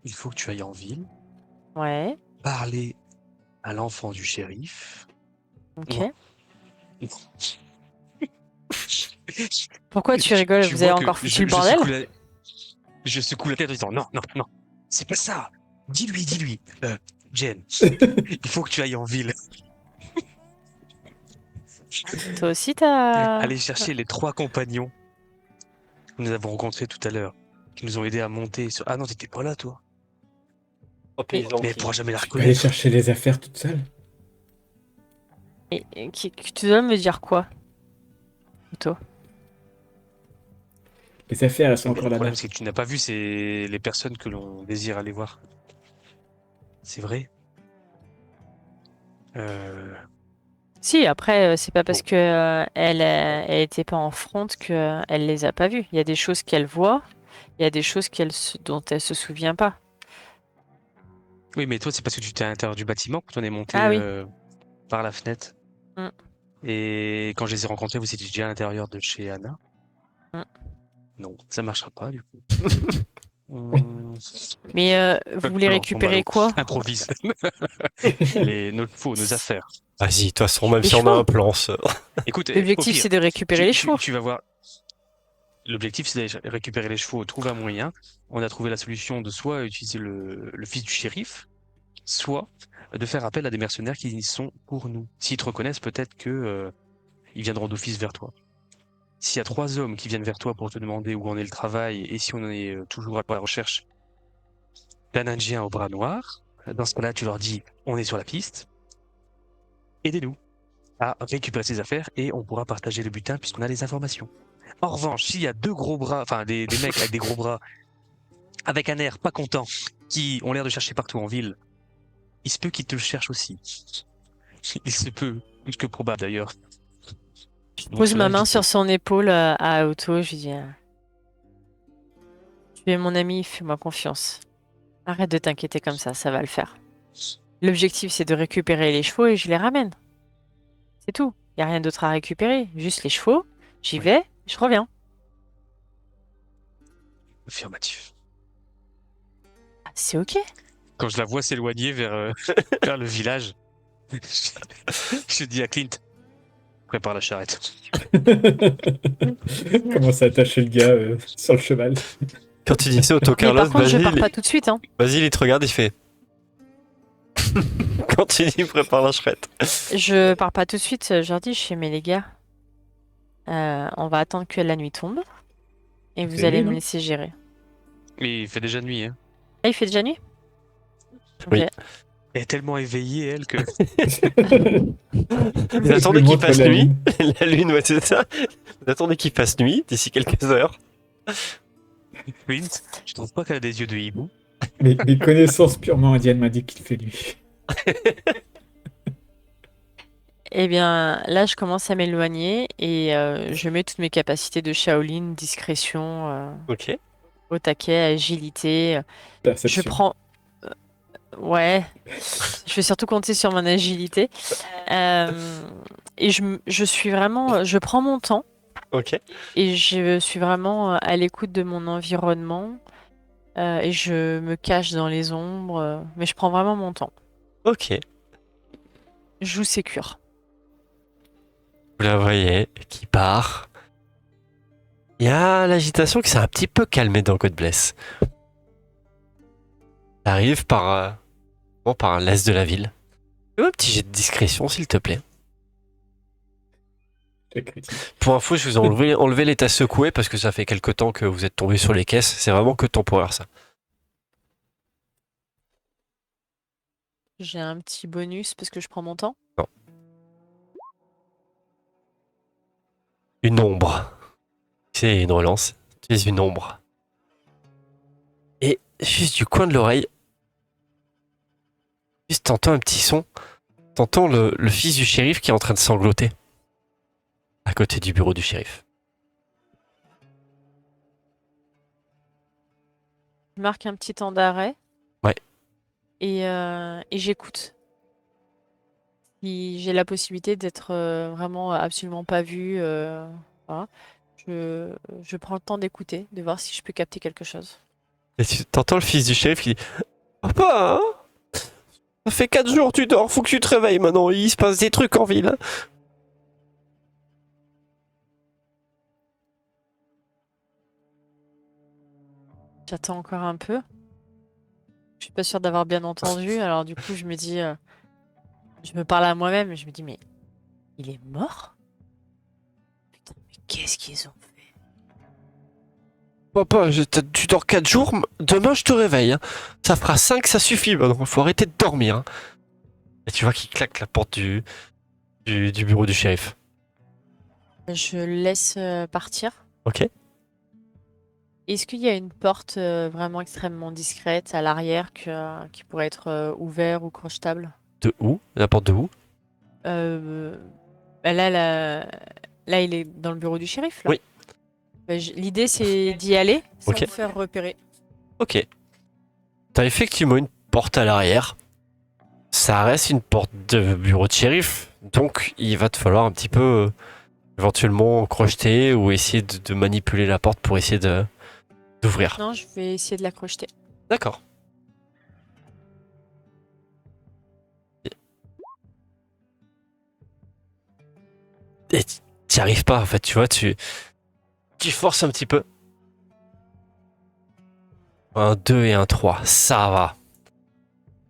Il faut que tu ailles en ville, Ouais, parler à l'enfant du shérif. ok. Non. Pourquoi tu rigoles? Tu Vous avez vois que encore foutu le bordel? je secoue la tête en disant non, non, non, c'est pas ça. Dis-lui. Jen, il faut que tu ailles en ville. Toi aussi, t'as... Aller chercher les 3 compagnons que nous avons rencontrés tout à l'heure, qui nous ont aidés à monter sur. Ah non, t'étais pas là, toi. Oh, paysan Mais elle qui- pourra jamais la Tu peux aller reconnaître. chercher les affaires toute seule. Et tu dois me dire quoi? Plutôt. Les affaires, elles sont Mais encore le là-bas. problème, c'est que tu n'as pas vu les personnes que l'on désire aller voir. C'est vrai. Si, après, c'est pas parce Bon. que elle était pas en front que elle les a pas vus. Il y a des choses qu'elle voit, il y a des choses dont elle se souvient pas. Oui, mais toi, c'est parce que tu étais à l'intérieur du bâtiment quand on est monté Ah oui. par la fenêtre. Mm. Et quand je les ai rencontrés, vous étiez déjà à l'intérieur de chez Anna. Mm. Non, ça marchera pas, du coup. Mais vous voulez Non, récupérer Malo, quoi? improvise. Nos affaires. Vas-y, de toute façon, même Les si on a chevaux. un plan, Écoute, au L'objectif, pire, c'est de récupérer les chevaux. tu vas voir. L'objectif, c'est d'aller récupérer les chevaux, trouver un moyen. On a trouvé la solution de soit utiliser le fils du shérif, soit de faire appel à des mercenaires qui sont pour nous. S'ils te reconnaissent, peut-être que ils viendront d'office vers toi. S'il y a 3 hommes qui viennent vers toi pour te demander où en est le travail et si on est toujours à la recherche d'un Indien au bras noir, dans ce cas-là, tu leur dis on est sur la piste, aidez-nous à récupérer ces affaires et on pourra partager le butin puisqu'on a les informations. En revanche, s'il y a 2 gros bras, enfin des mecs avec des gros bras, avec un air pas content, qui ont l'air de chercher partout en ville, il se peut qu'ils te le cherchent aussi. Il se peut, plus que probable d'ailleurs. Je Donc, pose ma cela main évité. sur son épaule à Otto. Je lui dis tu es mon ami, fais-moi confiance. Arrête de t'inquiéter comme ça va le faire. L'objectif, c'est de récupérer les chevaux et je les ramène. C'est tout. Il n'y a rien d'autre à récupérer. Juste les chevaux. J'y Ouais. vais, je reviens. Affirmatif. Ah, c'est ok. Quand je la vois s'éloigner vers, vers le village, je dis à Clint, prépare la charrette. Comment à attacher le gars sur le cheval. Quand tu dis ça, Otto Mais Carlos, par contre, je pars Basile, pas tout de suite. Hein. Basile, il te regarde, il fait. Quand tu dis prépare la charrette. Je pars pas tout de suite. Je leur dis, je fais, mais les gars, on va attendre que la nuit tombe. Et vous C'est allez lui, me non laisser gérer. Mais il fait déjà nuit, hein. Ah, il fait déjà nuit? Oui. Ok. Elle est tellement éveillée, elle, que Vous attendez lui qu'il montre fasse la nuit. lune. La lune, ouais, c'est ça. Vous attendez qu'il fasse nuit d'ici quelques heures. Clint, je trouve pas qu'elle a des yeux de hibou. Mes connaissances purement indiennes m'indiquent qu'il fait nuit. Eh bien, là, je commence à m'éloigner et je mets toutes mes capacités de Shaolin, discrétion, Ok. au taquet, agilité. Je Perception. prends. Ouais, je vais surtout compter sur mon agilité. Euh, et je suis vraiment. Je prends mon temps Ok. et je suis vraiment à l'écoute de mon environnement. Et je me cache dans les ombres. Mais je prends vraiment mon temps. Ok. Je joue sécure. Vous la voyez qui part. Il y a l'agitation qui s'est un petit peu calmée dans God Bless. Ça arrive par l'est de la ville. Fais-moi un petit jet de discrétion, s'il te plaît. C'est critique. Pour info, je vous ai enlevé l'état secoué parce que ça fait quelque temps que vous êtes tombé sur les caisses. C'est vraiment que temporaire, ça. J'ai un petit bonus parce que je prends mon temps. Non. Une ombre. C'est une relance. Tu es une ombre. Et juste du coin de l'oreille, juste t'entends un petit son. T'entends le fils du shérif qui est en train de sangloter. À côté du bureau du shérif. Je marque un petit temps d'arrêt. Ouais. Et j'écoute. Si j'ai la possibilité d'être vraiment absolument pas vue, voilà. Je, je prends le temps d'écouter, de voir si je peux capter quelque chose. Et tu t'entends le fils du shérif qui dit Papa, hein, ça fait 4 jours tu dors, faut que tu te réveilles maintenant, il se passe des trucs en ville. J'attends encore un peu. Je suis pas sûre d'avoir bien entendu, alors du coup je me dis, je me parle à moi-même, et je me dis mais il est mort? Putain, mais qu'est-ce qu'ils ont fait? Papa, tu dors 4 jours, demain je te réveille. Hein. Ça fera 5, ça suffit maintenant, faut arrêter de dormir. Hein. Et tu vois qu'il claque la porte du bureau du shérif. Je le laisse partir. Ok. Est-ce qu'il y a une porte vraiment extrêmement discrète à l'arrière qui pourrait être ouverte ou crochetable? De où? La porte de où? Euh, Bah là, il est dans le bureau du shérif, là. Oui. Bah, l'idée, c'est d'y aller sans Ok. me faire repérer. Ok. T'as effectivement une porte à l'arrière. Ça reste une porte de bureau de shérif. Donc il va te falloir un petit peu éventuellement crocheter ou essayer de manipuler la porte pour essayer d'ouvrir. Non, je vais essayer de la crocheter. D'accord. Et t'y arrives pas en fait, tu vois, tu forces un petit peu. Un 2 et un 3, ça va.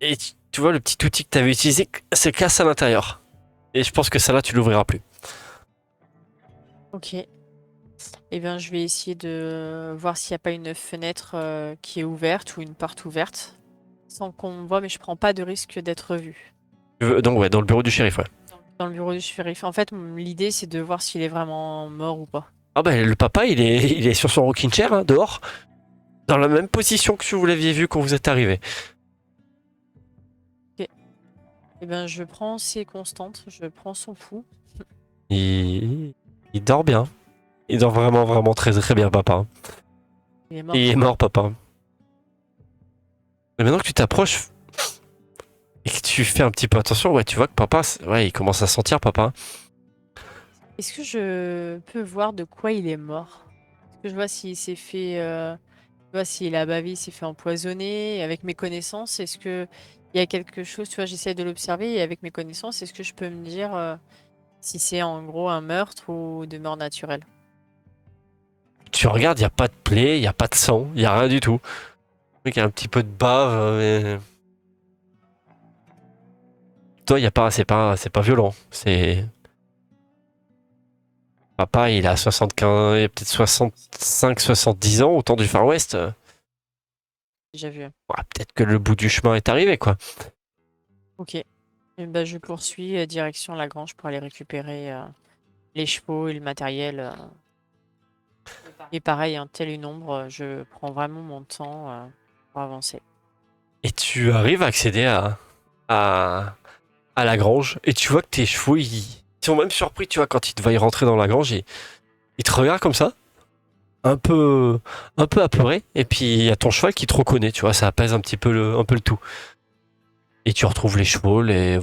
Et tu vois le petit outil que t'avais utilisé se casse à l'intérieur. Et je pense que ça là tu l'ouvriras plus. Ok. Eh bien, je vais essayer de voir s'il n'y a pas une fenêtre qui est ouverte ou une porte ouverte. Sans qu'on me voit, mais je prends pas de risque d'être vue. Donc ouais, dans le bureau du shérif, ouais. Dans le bureau du shérif. En fait, l'idée, c'est de voir s'il est vraiment mort ou pas. Ah bah le papa il est sur son rocking chair hein, dehors. Dans la même position que vous l'aviez vu quand vous êtes arrivé. Eh bien, je prends ses constantes, je prends son pouls. Il dort bien. Il dort vraiment, vraiment très, très bien, papa. Il est mort. Il est mort, papa. Mais maintenant que tu t'approches et que tu fais un petit peu attention, ouais, tu vois que papa, ouais, il commence à sentir, papa. Est-ce que je peux voir de quoi il est mort? Est-ce que je vois s'il s'est fait, tu vois, s'il a bavé, il s'est fait empoisonner? Avec mes connaissances, est-ce que il y a quelque chose, tu vois, j'essaie de l'observer et avec mes connaissances, est-ce que je peux me dire si c'est en gros un meurtre ou de mort naturelle? Tu regardes, il n'y a pas de plaie, il n'y a pas de sang, il n'y a rien du tout. Il y a un petit peu de bave, mais... Toi, il y a pas, c'est pas violent. C'est... Papa, il a 75, il a peut-être 65, 70 ans, au temps du Far West. Déjà vu. Ouais, peut-être que le bout du chemin est arrivé, quoi. Ok. Eh ben, je poursuis direction la grange pour aller récupérer les chevaux et le matériel. Et pareil, hein, telle une ombre, je prends vraiment mon temps pour avancer. Et tu arrives à accéder à à la grange et tu vois que tes chevaux, ils sont même surpris, tu vois, quand ils te voient rentrer dans la grange, ils te regardent comme ça, un peu, un peu apeuré, et puis il y a ton cheval qui te reconnaît, tu vois, ça apaise un petit peu un peu le tout. Et tu retrouves les chevaux, Le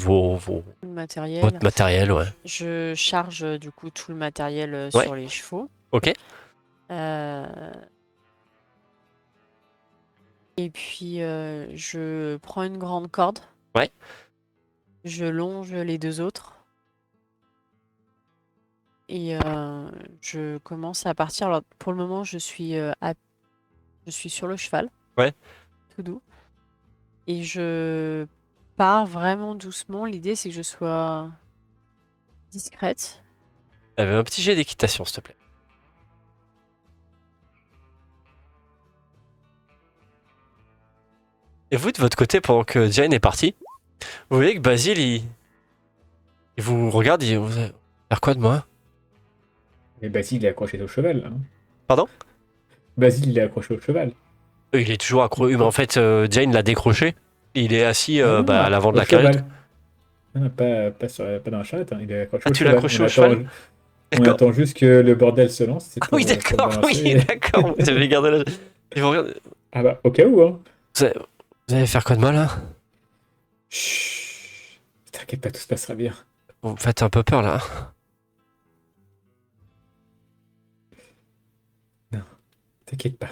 matériel. votre matériel, ouais. Je charge du coup tout le matériel Ouais. sur les chevaux. Ok. Et puis je prends une grande corde. Ouais. Je longe les deux autres. Et je commence à partir. Alors, pour le moment, je suis sur le cheval. Ouais. Tout doux. Et je pars vraiment doucement. L'idée, c'est que je sois discrète. Un petit jet d'équitation, s'il te plaît. Et vous, de votre côté, pendant que Jane est partie, vous voyez que Basile, il vous regarde, il dit, vous allez faire quoi de moi? Mais Basile, il est accroché au cheval, là. Hein. Pardon? Basile, il est accroché au cheval. Il est toujours accroché, mais en fait, Jane l'a décroché. Il est assis Ah, à l'avant de au la carriole. cheval. Non, pas dans la charrette, hein. Il est accroché Ah, au tu l'as cheval. accroché au cheval? On D'accord. attend juste que le bordel se lance. C'est Ah pour, oui, pour d'accord, le lancer. oui, d'accord. Vous avez gardé la... Et vous regardez- Ah bah, au cas où, hein. vous allez faire quoi de moi, là? Chut. T'inquiète pas, tout se passera bien. Vous me faites un peu peur, là. T'inquiète pas.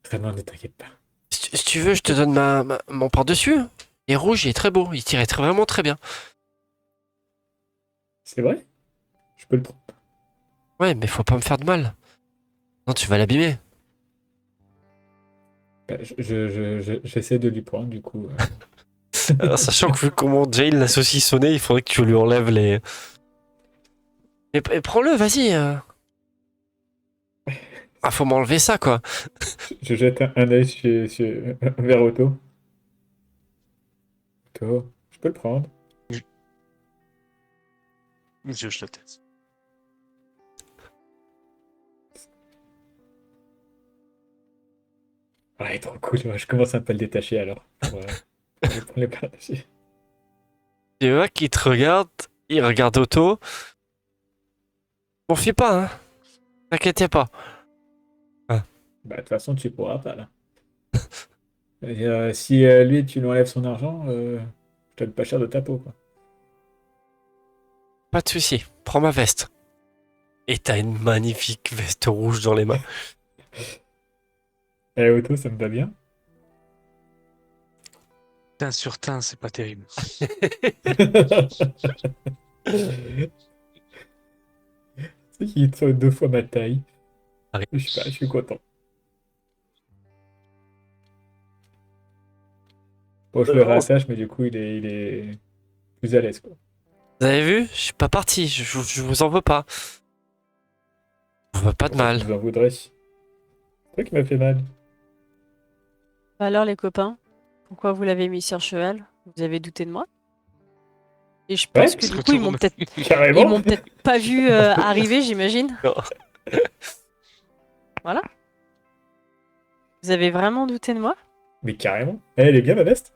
Vraiment, ne t'inquiète pas. Si tu veux, je te donne mon par-dessus. Il est rouge, il est très beau. Il tirait vraiment très bien. C'est vrai? Je peux le prendre. Ouais, mais faut pas me faire de mal. Non, tu vas l'abîmer. Bah, j'essaie de lui prendre, du coup. Alors, sachant que vu comment Jane l'a saucissonné, il faudrait que tu lui enlèves les... Et prends-le, vas-y. Ah, faut m'enlever ça, quoi. Je jette un œil vers Otto. Otto, je peux le prendre. Je hoche la tête. Ouais, trop cool. Ouais, je commence un peu à le détacher alors. Pour les partager. Tu vois qu'il te regarde, il regarde Otto. Confie pas, hein. T'inquiète pas. Bah, de toute façon, tu pourras pas là. Et, si lui, tu lui enlèves son argent, je te donne pas cher de ta peau, quoi. Pas de souci. Prends ma veste. Et t'as une magnifique veste rouge dans les mains. Eh, Otto, ça me va bien. Teint sur teint, c'est pas terrible. C'est qu'il te fait 2 fois ma taille. Arrête. Je sais pas, je suis content. Bon, je le rattache, mais du coup, il est plus à l'aise, quoi. Vous avez vu? Je suis pas parti. Je vous en veux pas. Je vous veux pas de mal. Je vous en voudrais. C'est toi qui m'a fait mal. Alors, les copains, pourquoi vous l'avez mis sur cheval? Vous avez douté de moi? Et je pense Ouais, que du coup, Retour ils m'ont au- peut-être ils Carrément. m'ont peut-être pas vu arriver, j'imagine. Non. Voilà. Vous avez vraiment douté de moi? Mais carrément. Eh, elle est bien, ma veste.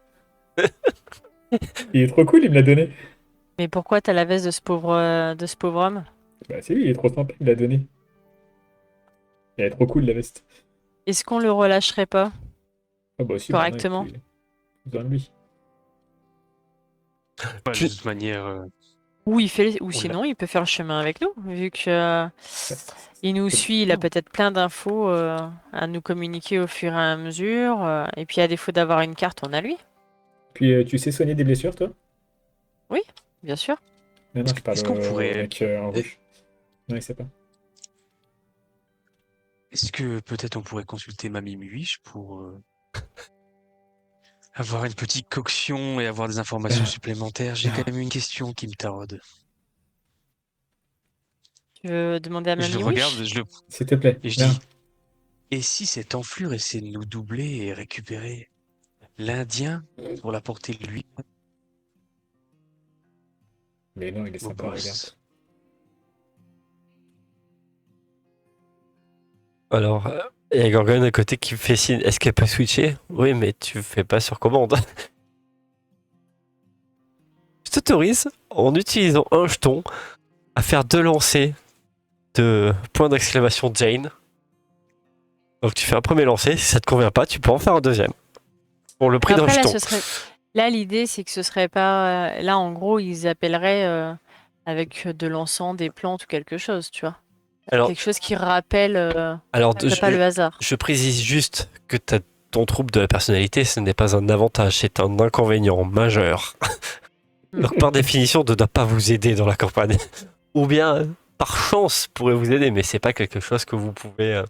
Il est trop cool, il me l'a donné. Mais pourquoi t'as la veste de ce pauvre homme? Bah, c'est lui, il est trop sympa, il me l'a donné. Elle est trop cool, la veste. Est-ce qu'on le relâcherait pas? Ah, bah, aussi, Correctement. maintenant, il a besoin de lui. Pas de toute manière. Ou l'a- sinon, il peut faire le chemin avec nous, vu que il nous suit, il a peut-être plein d'infos à nous communiquer au fur et à mesure. Et puis, à défaut d'avoir une carte, on a lui, Puis, tu sais soigner des blessures, toi? bien sûr. Non, non, je parle est-ce qu'on au pourrait- mec en rouge. Non, il sait pas. Est-ce que peut-être on pourrait consulter Mamie Muiche pour avoir une petite coction et avoir des informations supplémentaires? J'ai quand même une question qui me taraude. Tu veux demander à Je Mamie le regarde, Wish? S'il te plaît. et je Non. dis, et si cette enflure essaie de nous doubler et récupérer l'Indien pour l'apporter lui Mais non, il est au sympa, regarde. boss? Alors, il y a Gorgon à côté qui me fait signe. Est-ce qu'elle peut switcher? Oui, mais tu fais pas sur commande. t'autorise, en utilisant un jeton, à faire 2 lancers de point d'exclamation Jane. Donc tu fais un premier lancer, si ça te convient pas, tu peux en faire un deuxième. Pour le prix d'un Après, là, jeton. là, l'idée, c'est que ce serait pas. Là, en gros, ils appelleraient avec de l'encens, des plantes ou quelque chose, tu vois. Alors, Quelque chose qui rappelle pas le hasard. je précise juste que ton trouble de la personnalité, ce n'est pas un avantage, c'est un inconvénient majeur. Donc par définition, ne doit pas vous aider dans la campagne. Ou bien, par chance, pourrait vous aider, mais c'est pas quelque chose que vous pouvez...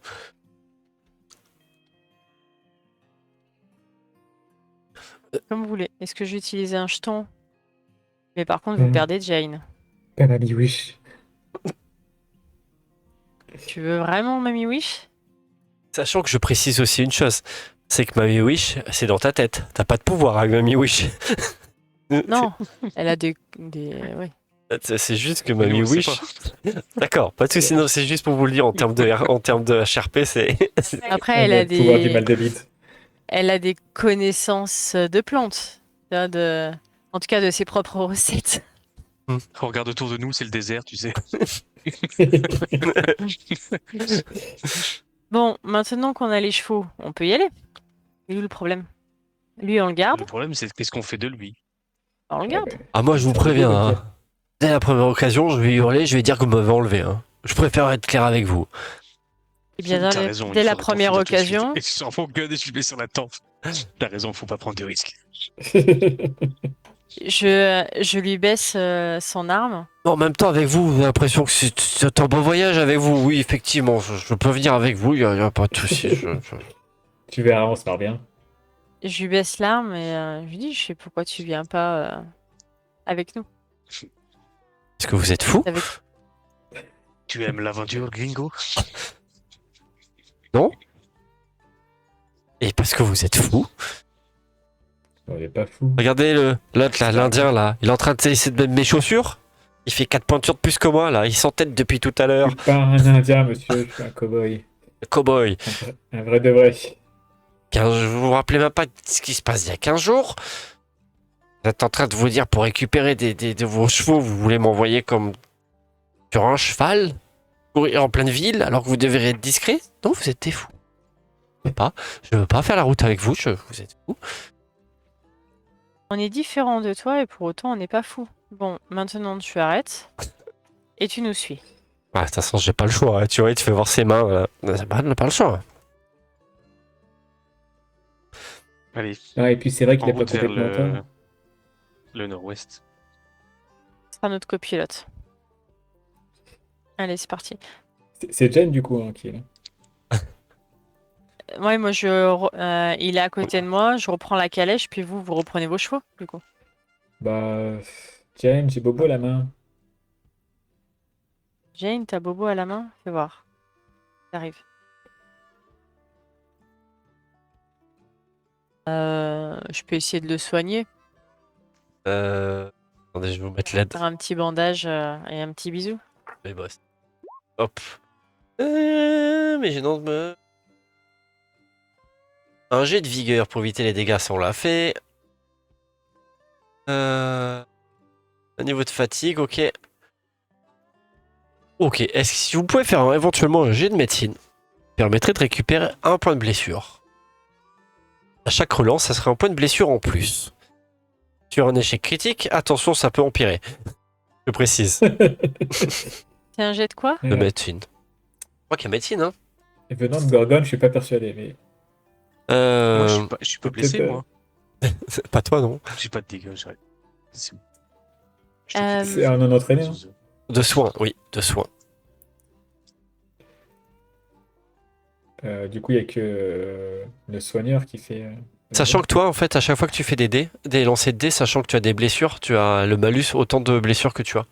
Comme vous voulez. Est-ce que j'utilise un jeton? Mais par contre, vous perdez Jane. Mamie Wish. Tu veux vraiment Mamie Wish? Sachant que je précise aussi une chose, c'est que Mamie Wish, c'est dans ta tête. T'as pas de pouvoir avec Mamie Wish. Non, elle a ouais. C'est juste que Mais nous, Mamie on sait Wish... pas. D'accord, pas de soucis, non, c'est juste pour vous le dire en termes de HRP, c'est... Après, Elle a le pouvoir du mal de bite. elle a des connaissances de plantes. En tout cas, de ses propres recettes. On regarde autour de nous, c'est le désert, tu sais. Bon, maintenant qu'on a les chevaux, on peut y aller. Il est où le problème? Lui, on le garde? Le problème, c'est qu'est-ce qu'on fait de lui? On le garde. Ah moi je vous préviens, hein. Dès la première occasion, je vais hurler, je vais dire que vous m'avez enlevé. Hein. Je préfère être clair avec vous. Eh bien, T'as raison, dès il la faudrait première t'enfuir tout de suite. occasion, Et tu sors mon gun et je mets sur la tempe. T'as raison, faut pas prendre de risques. je lui baisse son arme. En même temps, avec vous, j'ai l'impression que c'est un bon voyage avec vous. Oui, effectivement, je peux venir avec vous, il n'y a pas de souci. Tu verras, on se marre bien. Je lui baisse l'arme et je lui dis, je sais pourquoi tu viens pas avec nous. Est-ce que vous êtes fou? Avec... Tu aimes l'aventure, gringo? Non? Et parce que vous êtes fou? On est pas fou. Regardez l'autre là, l'Indien là, il est en train de essayer de mettre mes chaussures. Il fait 4 pointures de plus que moi là, il s'entête depuis tout à Je l'heure. suis pas un indien, monsieur, je suis un cow-boy. Cowboy. Un vrai de vrai. Vous vous rappelez même pas de ce qui se passe il y a 15 jours? Vous êtes en train de vous dire pour récupérer de vos chevaux, vous voulez m'envoyer comme sur un cheval, courir en pleine ville alors que vous devriez être discret? Non, vous êtes des fous. Je veux pas faire la route avec vous, vous êtes fous. On est différent de toi et pour autant on n'est pas fou. Bon, maintenant tu arrêtes et tu nous suis. De toute façon, j'ai pas le choix. Hein. Tu vois, tu fais voir ses mains. On n'a pas le choix. Allez, Ah, et puis c'est vrai qu'il en est pas route vers complètement tort. le nord-ouest. Ce sera notre copilote. Allez, c'est parti. C'est Jen, du coup, hein, qui est là. Ouais, moi, il est à côté de moi, je reprends la calèche, puis vous reprenez vos chevaux, du coup. Bah, Jen, j'ai Bobo à la main. Jane, t'as Bobo à la main? Fais voir. T'arrives. Je peux essayer de le soigner, Attendez, je vais vous mettre l'aide. faire un petit bandage et un petit bisou. Mais boss. Hop. Mais j'ai non de me. Un jet de vigueur pour éviter les dégâts, ça on l'a fait. Un niveau de fatigue, ok. Ok, est-ce que si vous pouvez faire éventuellement un jet de médecine, permettrait de récupérer un point de blessure. À chaque relance, ça serait un point de blessure en plus. Sur un échec critique, attention, ça peut empirer. Je précise. C'est un jet de quoi? De médecine. Je crois qu'il y a médecine, hein. Et venant de Gorgone, je suis pas persuadé, mais. Moi, je suis pas blessé, peut-être, moi. Pas toi, non. J'ai pas de dégâts, j'arrête. C'est bon. C'est un non-entraîné, hein. De soins, oui, de soins. Du coup, il n'y a que le soigneur qui fait. Sachant que toi, en fait, à chaque fois que tu fais des lancers de dés, sachant que tu as des blessures, tu as le malus autant de blessures que tu as.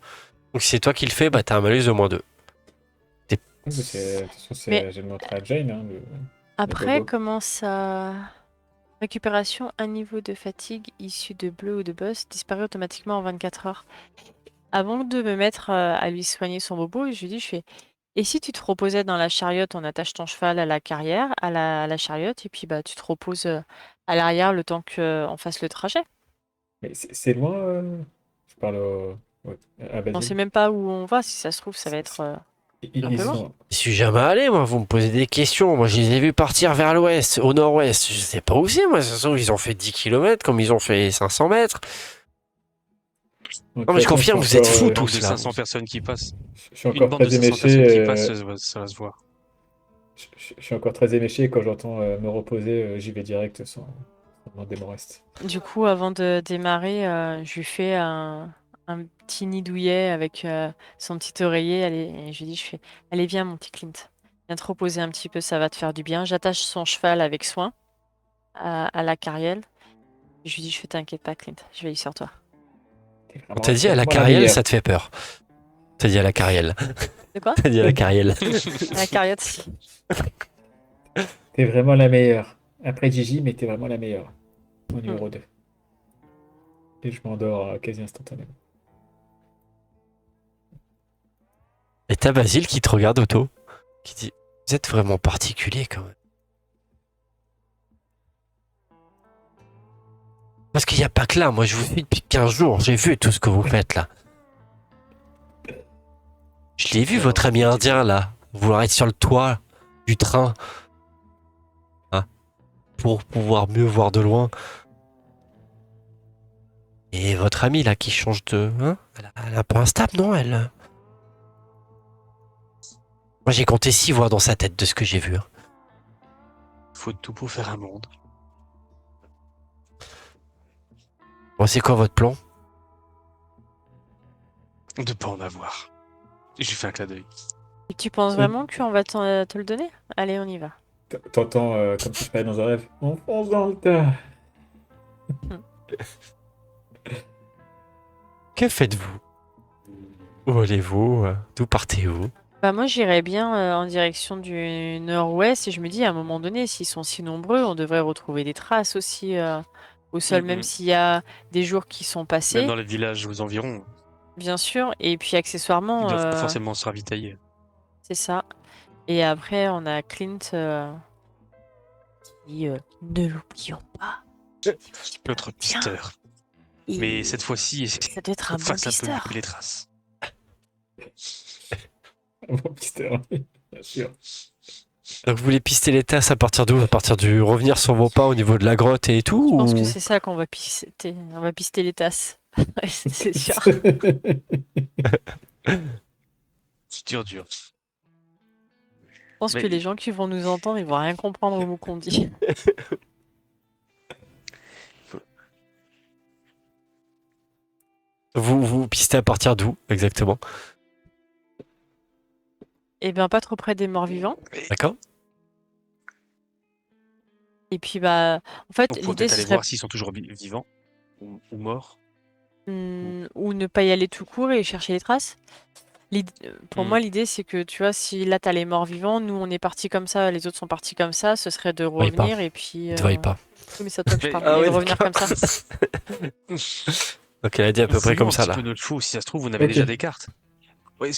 Donc si c'est toi qui le fais, bah t'as un malus de -2. De toute façon, Mais- j'ai montré à Jane. Hein, Après, Bobo. comment ça... Récupération, un niveau de fatigue issu de bleu ou de boss disparaît automatiquement en 24 heures. Avant de me mettre à lui soigner son bobo, je lui dis, et si tu te reposais dans la chariote, on attache ton cheval à la carrière, à la chariote, et puis bah tu te reposes à l'arrière le temps qu'on fasse le trajet. Mais c'est loin. parle à On Basile. sait même pas où on va. Si ça se trouve, ça va être. Un Ils peu loin. sont... Je suis jamais allé, moi. Vous me posez des questions. Moi, je les ai vus partir vers l'ouest, au nord-ouest. Je sais pas où c'est, moi. Ça se trouve, ils ont fait 10 km comme ils ont fait 500 mètres. de Non, toute mais je façon, confirme, je vous suis êtes encore, fous Une bande tous de là. 500 personnes qui passent. je suis Une encore bande de très 500 personnes qui éméché. passent, ça va se voir. Je suis encore très éméché et quand j'entends me reposer, j'y vais direct sans demander mon reste. Du coup, avant de démarrer, je lui fais un petit nid douillet avec son petit oreiller. Et je lui dis, allez, viens, mon petit Clint. Viens te reposer un petit peu, ça va te faire du bien. J'attache son cheval avec soin à la carriole. Je lui dis, je fais t'inquiète pas, Clint, je vais sur toi. On t'a dit T'es à la vraiment carrière, meilleure. ça te fait peur. T'as dit à la carrière. De quoi? T'as dit à la carrière. À la carriole, si. T'es vraiment la meilleure. Après Gigi, mais t'es vraiment la meilleure. Au numéro 2. Et je m'endors quasi instantanément. Et t'as Basile qui te regarde auto, qui dit vous êtes vraiment particulier quand même. Parce qu'il n'y a pas que là, moi je vous suis depuis 15 jours, j'ai vu tout ce que vous faites là. Je l'ai vu votre ami indien là, vouloir être sur le toit du train. Hein, pour pouvoir mieux voir de loin. Et votre amie là qui change de... Hein, elle est un peu instable, non elle? Moi j'ai compté 6 voix dans sa tête de ce que j'ai vu. Hein. Faut de tout pour faire un monde. Bon, c'est quoi votre plan? De pas en avoir. J'ai fait un clin d'œil. Et tu penses vraiment qu'on va te le donner? Allez, on y va. T'entends comme si je parlais dans un rêve. On fonce dans le tas. Que faites-vous? Où allez-vous? D'où partez-vous? Bah moi, j'irais bien en direction du nord-ouest et je me dis, à un moment donné, s'ils sont si nombreux, on devrait retrouver des traces aussi au sol, même Mhm. s'il y a des jours qui sont Même passés, dans les villages aux environs, bien sûr. Et puis ils accessoirement, doivent pas forcément se ravitailler. c'est ça. Et après, on a Clint qui dit, ne l'oublions pas. Notre Bien. pisteur. Et Mais cette fois-ci, ça doit être un bon fasse un peu pisteur. mieux les traces. Mon pisteur, bien sûr. Donc vous voulez pister les tasses à partir d'où? À partir du revenir sur vos pas au niveau de la grotte et tout? Je pense que ou- c'est ça qu'on va pister. On va pister les tasses. Ouais, c'est sûr. C'est dur. Je pense Mais- que les gens qui vont nous entendre, ils vont rien comprendre au mot qu'on dit. Vous pistez à partir d'où exactement? Eh bien, pas trop près des morts vivants. D'accord? Et puis, bah, en fait, On pourrait l'idée, peut-être ce aller serait voir s'ils sont toujours vivants ou morts. ou ne pas y aller tout court et chercher les traces. Pour moi, l'idée, c'est que, tu vois, si là, t'as les morts vivants, nous, on est partis comme ça, les autres sont partis comme ça, ce serait de Ouais, pas. revenir et puis... Ne te voyez pas. Oui, mais c'est à toi que je Mais- parle, Ah mais ouais, de revenir comme d'accord. ça. Donc elle a dit à peu près comme ça là. Un petit peu notre chevaux, si ça se trouve, vous avez Ok. déjà des cartes. Ouais,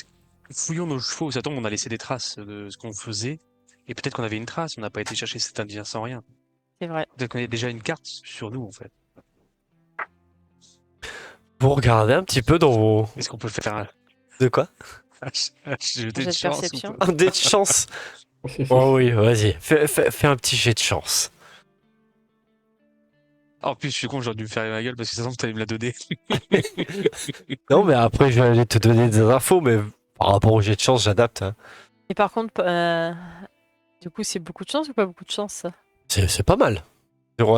fouillons nos chevaux, ça tombe, on a laissé des traces de ce qu'on faisait. Et peut-être qu'on avait une trace, on n'a pas été chercher cet indien sans rien. C'est vrai. Peut-être qu'on a déjà une carte sur nous, en fait. Vous regardez un petit peu dans vos... Est-ce qu'on peut faire un De quoi? jet de Jet de chance perception. ou pas Un dé de chance. Oh oui, vas-y. Fais un petit jet de chance. En plus, je suis con, j'aurais dû me faire ma gueule parce que ça semble que tu allais me la donner. Non, mais après, je vais aller te donner des infos, mais par rapport au jet de chance, j'adapte. Hein. Et par contre, du coup, c'est beaucoup de chance ou pas beaucoup de chance, ça? C'est pas mal.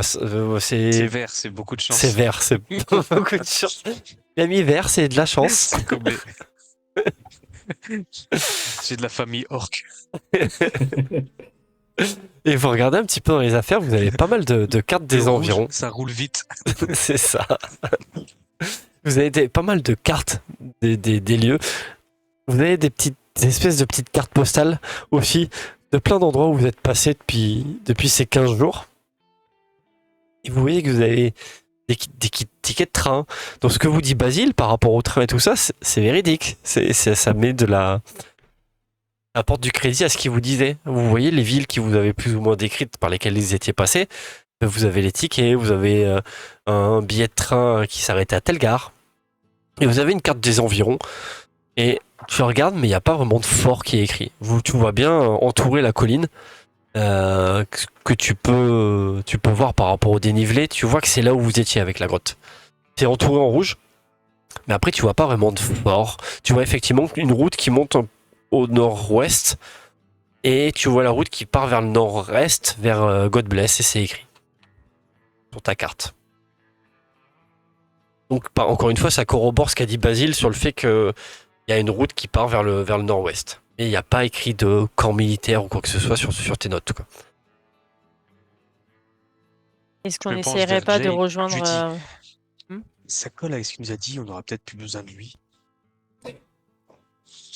C'est C'est vert, c'est beaucoup de chance. c'est vert, c'est pas beaucoup de chance. Il a mis vert, c'est de la chance. C'est comme les- J'ai de la famille orque. Et vous regardez un petit peu dans les affaires, vous avez pas mal de cartes des Le rouge, environs. Ça roule vite. C'est ça. Vous avez pas mal de cartes des lieux. Vous avez des espèces de petites cartes postales aussi de plein d'endroits où vous êtes passé depuis ces 15 jours. Et vous voyez que vous avez des tickets de train. Donc ce que vous dit Basile par rapport au train et tout ça, c'est véridique. Ça met apporte du crédit à ce qu'il vous disait. Vous voyez les villes qui vous avez plus ou moins décrites par lesquelles ils étaient passés. Vous avez les tickets, vous avez un billet de train qui s'arrêtait à telle gare. Et vous avez une carte des environs. Et tu regardes, mais il n'y a pas vraiment de fort qui est écrit. Tu vois bien entourer la colline que tu peux voir par rapport au dénivelé. Tu vois que c'est là où vous étiez avec la grotte. C'est entouré en rouge. Mais après, tu vois pas vraiment de fort. Tu vois effectivement une route qui monte au nord-ouest. Et tu vois la route qui part vers le nord-est, vers God Bless. Et c'est écrit sur ta carte. Donc, encore une fois, ça corrobore ce qu'a dit Basile sur le fait qu'il y a une route qui part vers le nord-ouest. Et il n'y a pas écrit de camp militaire ou quoi que ce soit sur tes notes, quoi. Est-ce Je qu'on me penche n'essayerait vers pas de Jay. Je rejoindre lui dis, hmm ça colle avec ce qu'il nous a dit, on aura peut-être plus besoin de lui.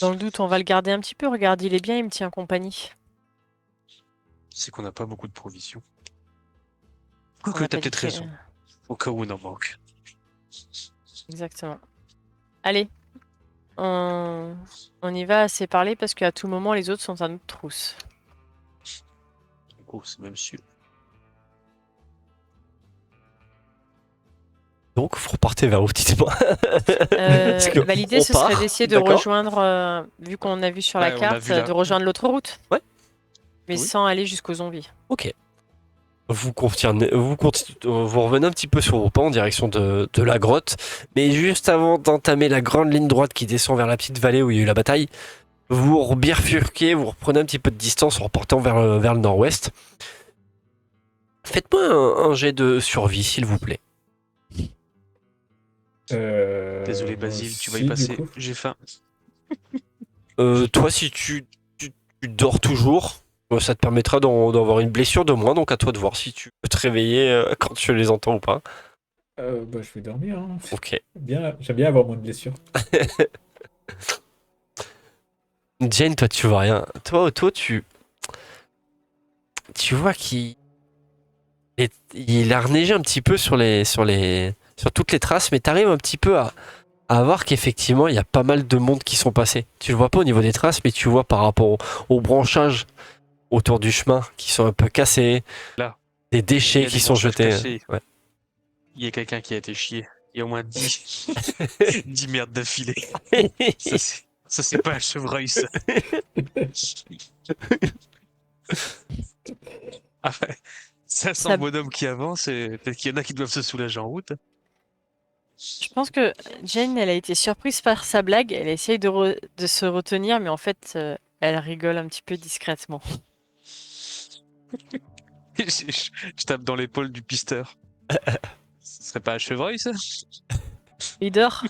Dans le doute, on va le garder un petit peu. Regarde, il est bien, il me tient compagnie. C'est qu'on n'a pas beaucoup de provisions. On Quoique, n'a t'as pas dit peut-être que... raison. Au cas où on en manque. Exactement. Allez, on y va assez parler parce qu'à tout moment, les autres sont à notre trousse. Oh, c'est même sûr. Donc, vous repartez vers où, dites-moi. Parce que L'idée, on ce serait part, d'essayer de d'accord. rejoindre, vu qu'on a vu sur la Ouais, on a carte, vu la- de rejoindre l'autre route. Ouais. Mais Oui. sans aller jusqu'aux zombies. Ok. Vous revenez un petit peu sur vos pas en direction de la grotte, mais juste avant d'entamer la grande ligne droite qui descend vers la petite vallée où il y a eu la bataille, vous bifurquez, vous reprenez un petit peu de distance en repartant vers le nord-ouest. Faites-moi un jet de survie, s'il vous plaît. Désolé, Moi Basile, tu vas y aussi, du passer. coup. J'ai faim. Toi, si tu dors toujours, ça te permettra d'avoir une blessure de moins, donc à toi de voir si tu peux te réveiller quand tu les entends ou pas. Bah, je vais dormir, hein. Ok. J'aime bien avoir moins de blessures. Jane, toi, tu vois rien. Toi, tu vois il a reneigé un petit peu sur toutes les traces, mais t'arrives un petit peu à voir qu'effectivement, il y a pas mal de monde qui sont passés. Tu le vois pas au niveau des traces, mais tu vois par rapport aux branchages autour du chemin qui sont un peu cassés, Là, des il y déchets a qui des sont branchages jetés. cachés. Ouais. Il y a quelqu'un qui a été chié. Il y a au moins 10, 10 merdes d'affilée. Ça, c'est pas un chevreuil, ça. Ah ouais. Ça sent Ça- le bonhomme qui avance et peut-être qu'il y en a qui doivent se soulager en route. Je pense que Jane, elle a été surprise par sa blague. Elle essaye de se retenir, mais en fait, elle rigole un petit peu discrètement. Je tape dans l'épaule du pisteur. Ce serait pas un chevreuil, ça? Il dort.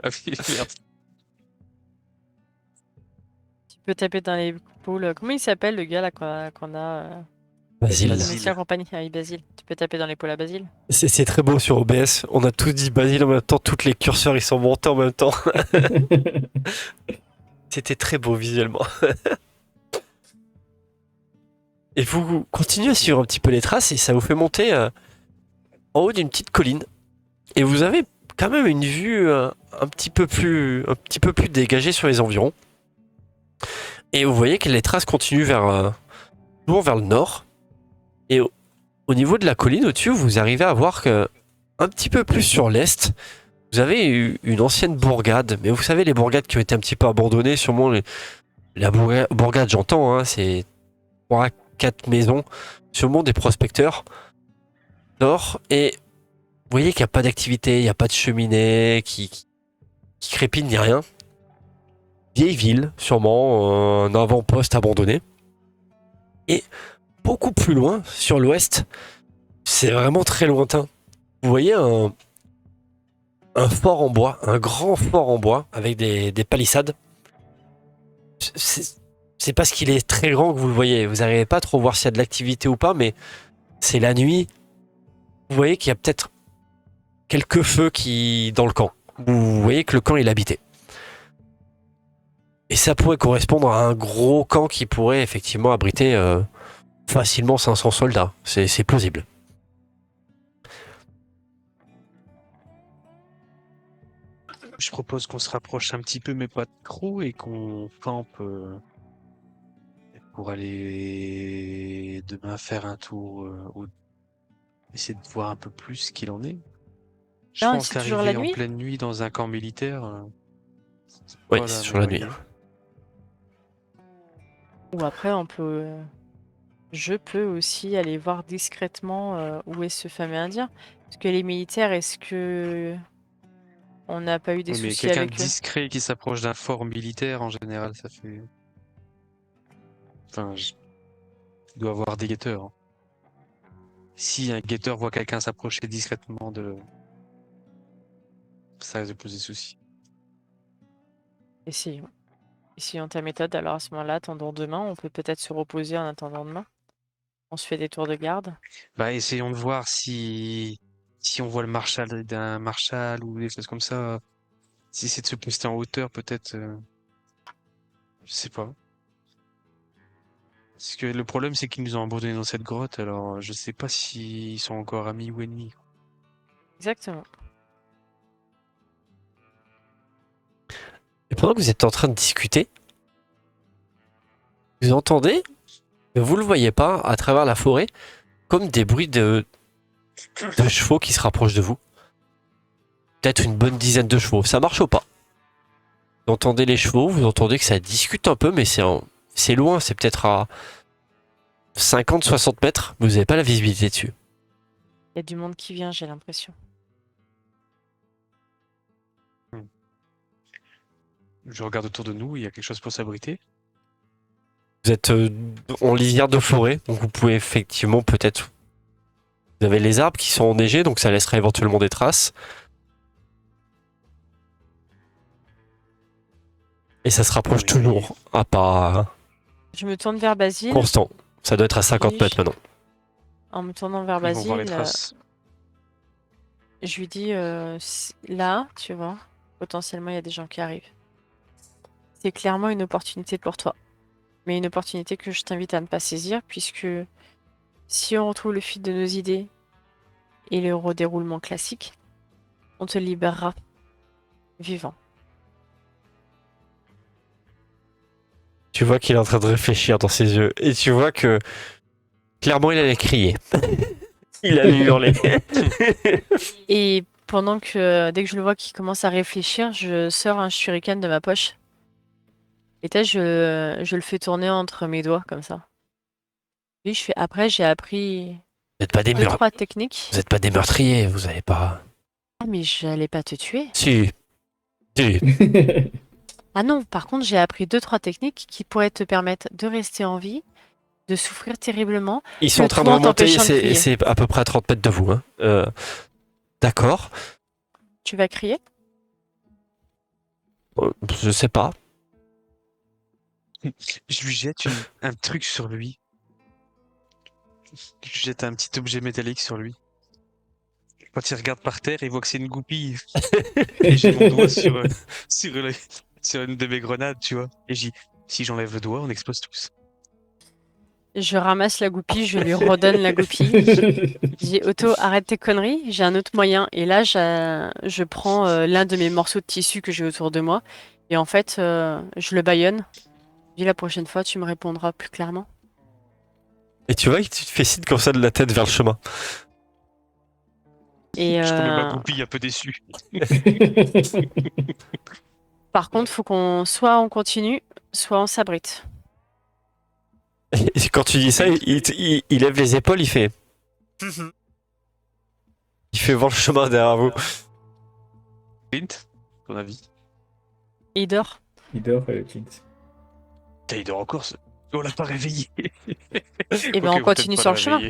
Ah oui, merde. Tu peux taper dans les poules. Comment il s'appelle le gars là qu'on a Basile. Basile. Ici en compagnie? Ah oui, Basile. Tu peux taper dans l'épaule à Basile. C'est très beau sur OBS. On a tous dit Basile en même temps, toutes les curseurs ils sont montés en même temps. C'était très beau visuellement. Et vous continuez à suivre un petit peu les traces et ça vous fait monter en haut d'une petite colline. Et vous avez quand même une vue un petit peu plus dégagée sur les environs. Et vous voyez que les traces continuent toujours vers le nord. Et au niveau de la colline au-dessus, vous arrivez à voir que un petit peu plus sur l'est, vous avez une ancienne bourgade. Mais vous savez, les bourgades qui ont été un petit peu abandonnées, sûrement la bourgade, j'entends, hein, c'est 3-4 maisons, sûrement des prospecteurs d'or. Et vous voyez qu'il n'y a pas d'activité, il n'y a pas de cheminée qui crépine ni rien. Vieille ville, sûrement, un avant-poste abandonné. Et beaucoup plus loin, sur l'ouest, c'est vraiment très lointain. Vous voyez un fort en bois, un grand fort en bois, avec des palissades. C'est parce qu'il est très grand que vous le voyez. Vous n'arrivez pas à trop voir s'il y a de l'activité ou pas, mais c'est la nuit. Vous voyez qu'il y a peut-être quelques feux dans le camp. Vous voyez que le camp est habité. Et ça pourrait correspondre à un gros camp qui pourrait effectivement abriter facilement 500 soldats. C'est plausible. Je propose qu'on se rapproche un petit peu, mais pas trop, et qu'on campe pour aller demain faire un tour, essayer de voir un peu plus ce qu'il en est. Je Non, pense c'est toujours la qu'arriver en nuit. pleine nuit dans un camp militaire, c'est Oui, pas c'est la sur la meilleure nuit. idée. Ou après, je peux aussi aller voir discrètement où est ce fameux Indien. Parce que les militaires, est-ce que on n'a pas eu des Oui, mais soucis quelqu'un de avec eux? discret qui s'approche d'un fort militaire, en général, ça fait. Enfin, il doit avoir des guetteurs, hein. Si un guetteur voit quelqu'un s'approcher discrètement de. Ça risque de poser souci. Essayons. Essayons ta méthode. Alors à ce moment-là, attendons demain. On peut peut-être se reposer en attendant demain. On se fait des tours de garde. Bah, essayons de voir si on voit le marshal d'un marshal ou des choses comme ça. Si c'est de se poster en hauteur, peut-être. Je sais pas. Parce que le problème, c'est qu'ils nous ont abandonnés dans cette grotte, alors je sais pas s'ils sont encore amis ou ennemis. Exactement. Et pendant que vous êtes en train de discuter, vous entendez, mais vous le voyez pas, à travers la forêt, comme des bruits de chevaux qui se rapprochent de vous. Peut-être une bonne dizaine de chevaux. Ça marche ou pas? Vous entendez les chevaux, vous entendez que ça discute un peu, mais c'est loin, c'est peut-être à 50-60 mètres. Vous n'avez pas la visibilité dessus. Il y a du monde qui vient, j'ai l'impression. Je regarde autour de nous, il y a quelque chose pour s'abriter. Vous êtes en lisière de forêt, donc vous pouvez effectivement peut-être... Vous avez les arbres qui sont enneigés, donc ça laisserait éventuellement des traces. Et ça se rapproche Oui. toujours, à pas Je me tourne vers Basile. constant. Ça doit être à 50 Oui. mètres maintenant. En me tournant vers Ils vont voir les Basile, traces. je lui dis là, tu vois, potentiellement il y a des gens qui arrivent. C'est clairement une opportunité pour toi. Mais une opportunité que je t'invite à ne pas saisir, puisque si on retrouve le fil de nos idées et le redéroulement classique, on te libérera vivant. Tu vois qu'il est en train de réfléchir dans ses yeux. Et tu vois que clairement il allait crier. Il allait hurler. Et pendant que, dès que je le vois qu'il commence à réfléchir, je sors un shuriken de ma poche. Et là, je le fais tourner entre mes doigts, comme ça. Puis je fais, après, j'ai appris Vous n'êtes pas des deux, meurtriers. trois techniques. Vous n'êtes pas des meurtriers, vous avez pas. Ah, mais j'allais pas te tuer. Si. Si. Ah non, par contre, j'ai appris 2-3 techniques qui pourraient te permettre de rester en vie, de souffrir terriblement. Ils sont Le en train de tout en remonter, t'empêchant de crier. c'est à peu près à 30 mètres de vous. Hein. D'accord. Tu vas crier? Je sais pas. Je lui jette un truc sur lui. Je lui jette un petit objet métallique sur lui. Quand il regarde par terre, il voit que c'est une goupille. Et j'ai mon doigt sur une de mes grenades, tu vois. Et j'ai dit, si j'enlève le doigt, on explose tous. Je ramasse la goupille, je lui redonne la goupille. Je dis, Otto, arrête tes conneries, j'ai un autre moyen. Et là, je prends l'un de mes morceaux de tissu que j'ai autour de moi. Et en fait, je le bâillonne. Je dis, la prochaine fois, tu me répondras plus clairement. Et tu vois que tu te fais signe comme ça de la tête vers le chemin. Et Je tombe ma goupille un peu déçu. par contre, faut qu'on soit on continue, soit on s'abrite. Et quand tu dis ça, il lève les épaules, il fait. Il fait voir le chemin derrière vous. Clint, ton avis? Et il dort. Il dort, Clint. Putain, il dort encore. On l'a pas réveillé. Et ben, on continue sur le chemin.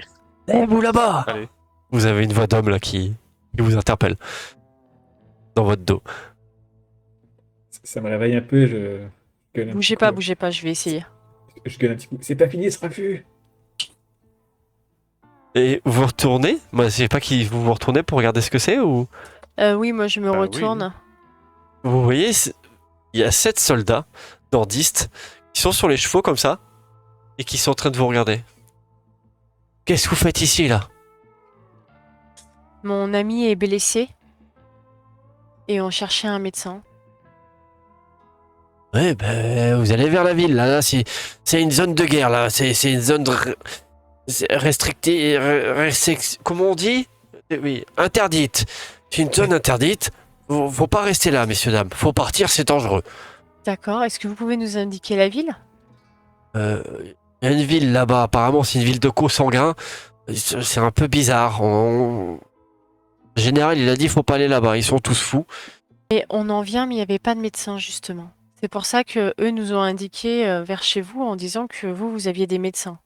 Eh, vous là-bas! Allez. Vous avez une voix d'homme là qui vous interpelle. Dans votre dos. Ça me réveille un peu, je gueule un Bougez petit pas, coup. bougez pas, je vais essayer. Je gueule un petit coup. C'est pas fini ce refus! Et vous retournez? Moi, je sais pas qui vous retournez pour regarder ce que c'est ou. Oui, moi je me Bah oui, retourne. Vous voyez, il y a 7 soldats nordistes qui sont sur les chevaux comme ça et qui sont en train de vous regarder. Qu'est-ce que vous faites ici là? Mon ami est blessé. Et on cherchait un médecin. Ouais, ben, vous allez vers la ville là, c'est une zone de guerre là, c'est une zone restrictée, comment on dit? Oui, interdite. C'est une zone interdite. Faut pas rester là, messieurs, dames. Faut partir, c'est dangereux. D'accord. Est-ce que vous pouvez nous indiquer la ville? Il y a une ville là-bas, apparemment, c'est une ville de co-sanguins. C'est un peu bizarre. Le général, il a dit faut pas aller là-bas, ils sont tous fous. Et on en vient, mais il n'y avait pas de médecin, justement. C'est pour ça que eux nous ont indiqué vers chez vous en disant que vous aviez des médecins.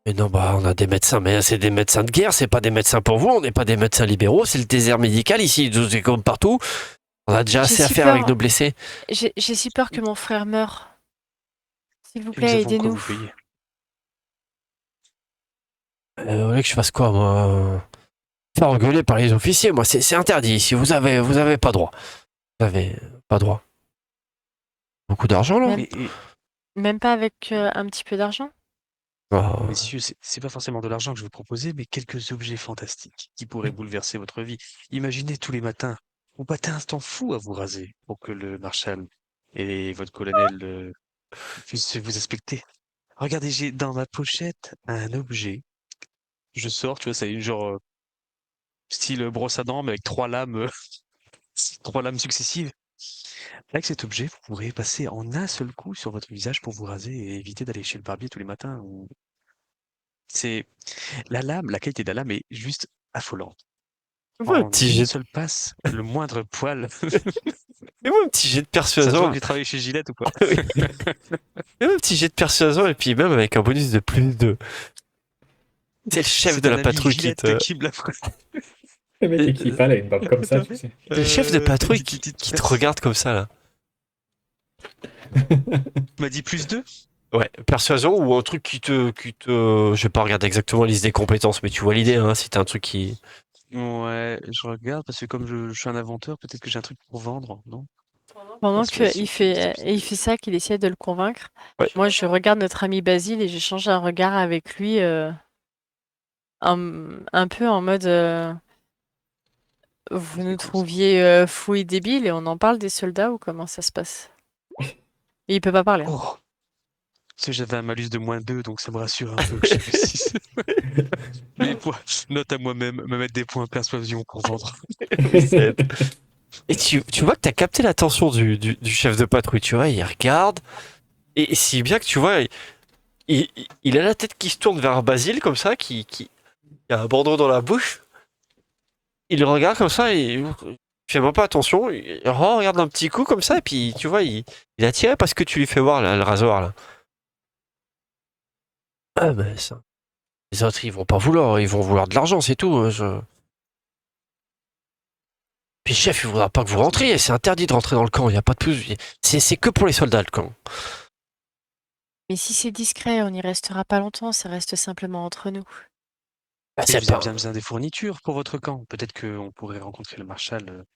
Mais non, bah on a des médecins, mais c'est des médecins de guerre, c'est pas des médecins pour vous, on n'est pas des médecins libéraux, c'est le désert médical ici, c'est comme partout. On a déjà J'ai assez à si faire peur. avec nos blessés. J'ai si peur que mon frère meure. S'il vous Et nous plaît, avons quoi aidez-nous. vous payer. Vous voulez que je fasse quoi, moi? Faire engueuler par les officiers, moi, c'est interdit ici, vous avez pas droit. Vous avez pas droit. Beaucoup d'argent, là? Même pas avec un petit peu d'argent? Oh. Messieurs, c'est pas forcément de l'argent que je vous proposais, mais quelques objets fantastiques qui pourraient bouleverser votre vie. Imaginez tous les matins, vous battez un temps fou à vous raser pour que le marshal et votre colonel puissent vous inspecter. Regardez, j'ai dans ma pochette un objet. Je sors, tu vois, c'est genre style brosse à dents, mais avec 3 lames, 3 lames successives. Avec cet objet, vous pourrez passer en un seul coup sur votre visage pour vous raser et éviter d'aller chez le barbier tous les matins. C'est la qualité de la lame est juste affolante. Fais-moi un En petit une jet, seule passe, le moindre poil. fais-moi un petit jet de Ça se voit persuasion. que j'ai travaillé chez Gillette ou quoi? Fais-moi un petit jet de persuasion et puis même avec un bonus de plus de. C'est le chef C'est de un la ami patrouille qui Gillette te. qui me l'a Le mec qui parle a une barbe comme ça, tu sais. C'est le chef de patrouille petite- petite qui te perce. regarde comme ça là. m'a dit +2. Ouais, persuasion ou un truc qui te. Je vais pas regarder exactement la liste des compétences, mais tu vois l'idée, hein, si t'as un truc qui. Ouais, je regarde parce que comme je suis un inventeur, peut-être que j'ai un truc pour vendre, non? Pendant Persuasion, qu'il il fait ça, qu'il essaie de le convaincre, Ouais. moi je regarde notre ami Basile et j'échange un regard avec lui, un peu en mode vous nous trouviez fous et débiles et on en parle des soldats ou comment ça se passe? Et il peut pas parler. Oh! Parce que j'avais un malus de -2, donc ça me rassure un peu que j'ai fait 6. Les points, note à moi-même, me mettre des points persuasion pour vendre. Et tu vois que t'as capté l'attention du chef de patrouille, tu vois, il regarde. Et si bien que tu vois, il a la tête qui se tourne vers Basile comme ça, qui a un bandeau dans la bouche. Il le regarde comme ça et il fait même pas attention. Il regarde un petit coup comme ça et puis tu vois, il a tiré parce que tu lui fais voir là, le rasoir là. Ah mais ça. Les autres ils vont pas vouloir, ils vont vouloir de l'argent, c'est tout. Puis chef, il voudra pas que vous rentriez, c'est interdit de rentrer dans le camp, il y a pas de plus. C'est que pour les soldats le camp. Mais si c'est discret, on n'y restera pas longtemps, ça reste simplement entre nous. Bah, Et c'est vous pas. avez bien besoin des fournitures pour votre camp. Peut-être qu'on pourrait rencontrer le marshal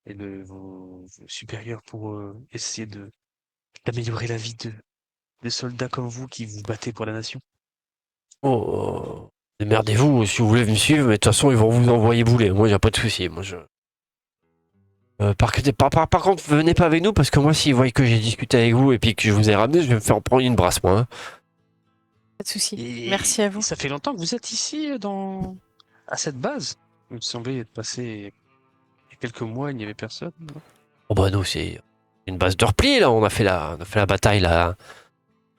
et vos supérieurs pour essayer d'améliorer la vie de soldats comme vous qui vous battez pour la nation. Oh, démerdez-vous si vous voulez me suivre, mais de toute façon ils vont vous envoyer bouler. Moi, y a pas de souci. Moi, je. Par contre, venez pas avec nous parce que moi, s'ils voient que j'ai discuté avec vous et puis que je vous ai ramené, je vais me faire prendre une brasse, moi. Hein. Pas de souci. Et Merci à vous. ça fait longtemps que vous êtes ici à cette base. Il me semblait être passé il y a quelques mois, il n'y avait personne. Oh bah nous, c'est une base de repli là. On a fait la bataille là.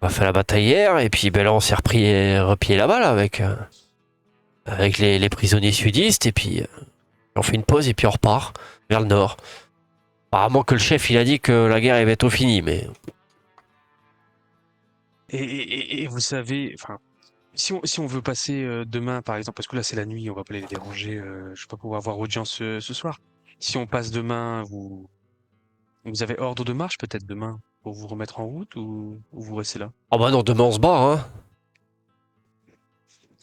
On a fait la bataille hier et puis ben là, on s'est replié là-bas là avec les prisonniers sudistes et puis on fait une pause et puis on repart vers le nord. Apparemment que le chef il a dit que la guerre est bientôt finie, mais Et vous savez, enfin, si on veut passer demain, par exemple, parce que là c'est la nuit, on va pas les déranger, je vais pas pouvoir avoir audience ce soir. Si on passe demain, vous avez ordre de marche peut-être demain pour vous remettre en route ou vous restez là? oh bah non, demain on se bat, hein.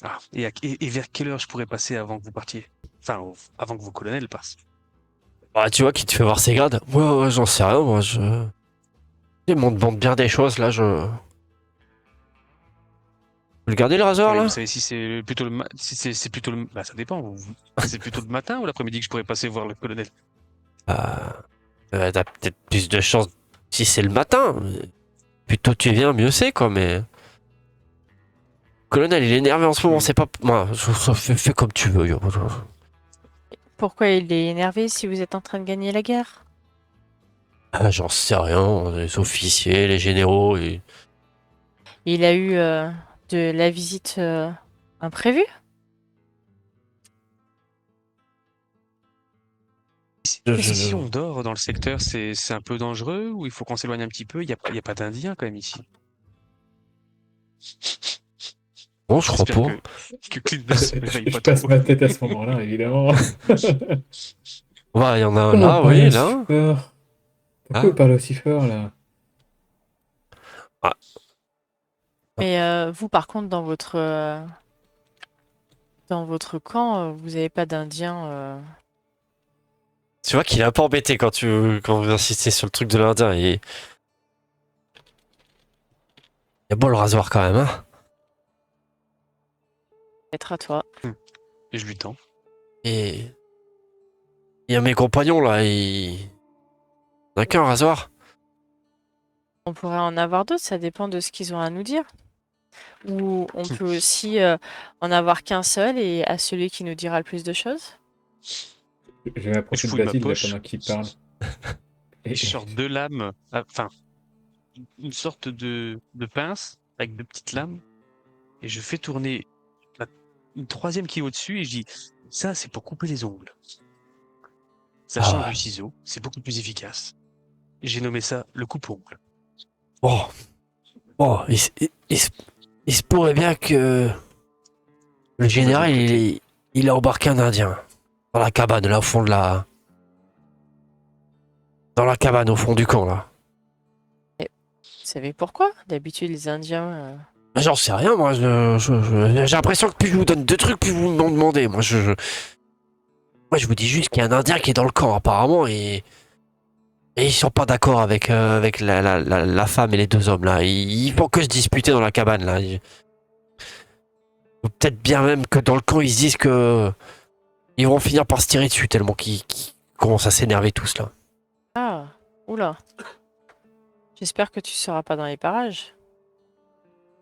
Ah, et vers quelle heure je pourrais passer avant que vous partiez? Enfin, avant que vos colonels passent. Bah tu vois qui te fait voir ses grades. Ouais, j'en sais rien, moi je. Il me demande bien des choses là, je. Vous le gardez le rasoir Ouais, là? vous savez si c'est plutôt si c'est plutôt bah ça dépend. C'est plutôt le matin ou l'après-midi que je pourrais passer voir le colonel? T'as peut-être plus de chance si c'est le matin. Plus tôt tu viens, mieux c'est quoi, mais. Colonel, il est énervé en ce moment, c'est pas. Moi, fais comme tu veux. Yo. Pourquoi il est énervé si vous êtes en train de gagner la guerre? Ah, j'en sais rien, les officiers, les généraux, et... Il a eu de la visite imprévue? je- Et je- si je- on dort dans le secteur, c'est un peu dangereux ou il faut qu'on s'éloigne un petit peu? Il y a pas d'Indiens quand même ici. Non, je crois J'espère pas. que Clint ne se réveille Je pas passe trop. ma tête à ce moment-là, évidemment. Ouais, il y en a un Comment là, parler oui, aussi là. fort? Pourquoi Ah, vous parlez aussi fort, là? ah, Mais vous, par contre, dans votre camp, vous n'avez pas d'Indiens. tu vois qu'il est un peu embêté quand vous insistez sur le truc de l'Indien. Il y a beau le rasoir quand même, hein. Être à toi. Et je lui tends. Et il y a mes compagnons là, il n'y a qu'un rasoir. On pourrait en avoir d'autres, ça dépend de ce qu'ils ont à nous dire. Ou on peut aussi en avoir qu'un seul et à celui qui nous dira le plus de choses. Je vais m'approcher Je de fouille ma Basile là, poche. pendant qu'il parle. Et je Et- sors deux lames, enfin, une sorte de pince avec deux petites lames. Et je fais tourner la- une troisième qui est au-dessus et je dis, ça, c'est pour couper les ongles. Ça Ah change ouais. du ciseau, c'est beaucoup plus efficace. Et j'ai nommé ça le coupe-ongle. Bon, bon, il se pourrait bien que le Je vois de général l'autre côté. il a embarqué un Indien dans la cabane là au fond de la, dans la cabane au fond du camp là. Vous savez pourquoi? D'habitude, les Indiens. Mais j'en sais rien, moi. J'ai l'impression que plus je vous donne de trucs, plus vous m'en demandez. Moi, je vous dis juste qu'il y a un Indien qui est dans le camp, apparemment, et ils sont pas d'accord avec la femme et les deux hommes, là. Ils font que se disputer dans la cabane, là. Peut-être bien même que dans le camp, ils se disent que ils vont finir par se tirer dessus, tellement qu'ils commencent à s'énerver tous, là. Ah, oula. J'espère que tu seras pas dans les parages.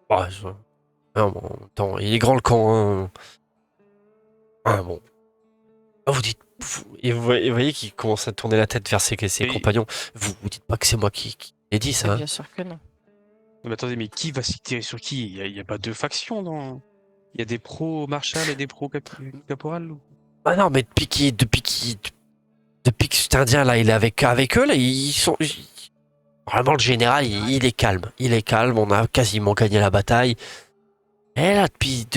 Ouais, non, bon, attends, il est grand le camp, hein. Ah, bon. Ah, vous dites. Et vous voyez qu'il commence à tourner la tête vers ses Et- compagnons. Vous dites pas que c'est moi qui ai dit ça, hein. Bien sûr que non. Mais attendez, mais qui va s'y tirer sur qui? Il y a pas deux factions dans. Il y a des pros Marshall et des pros Caporal? Ah non, mais depuis que cet Indien là, il est avec eux là, ils sont. Vraiment, le général, il est calme. Il est calme. On a quasiment gagné la bataille. Et là, depuis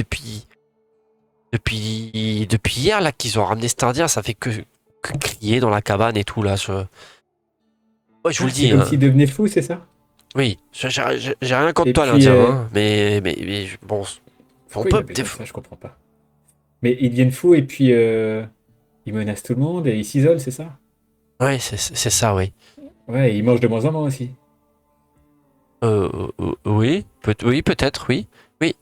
hier là qu'ils ont ramené cet Indien, ça fait que crier dans la cabane et tout là. Ouais, je vous le C'est dis. comme Hein. s'il devenait fou, c'est ça? Oui, j'ai rien contre Et toi, puis, l'Indien. Hein, mais bon, on pourquoi il peut. appelle comme ça? Je comprends pas. Mais ils deviennent fous et puis ils menacent tout le monde et ils s'isolent, c'est ça? Ouais, c'est ça, oui. Ouais, et ils mangent de moins en moins aussi. Oui, oui, peut-être, oui. Oui.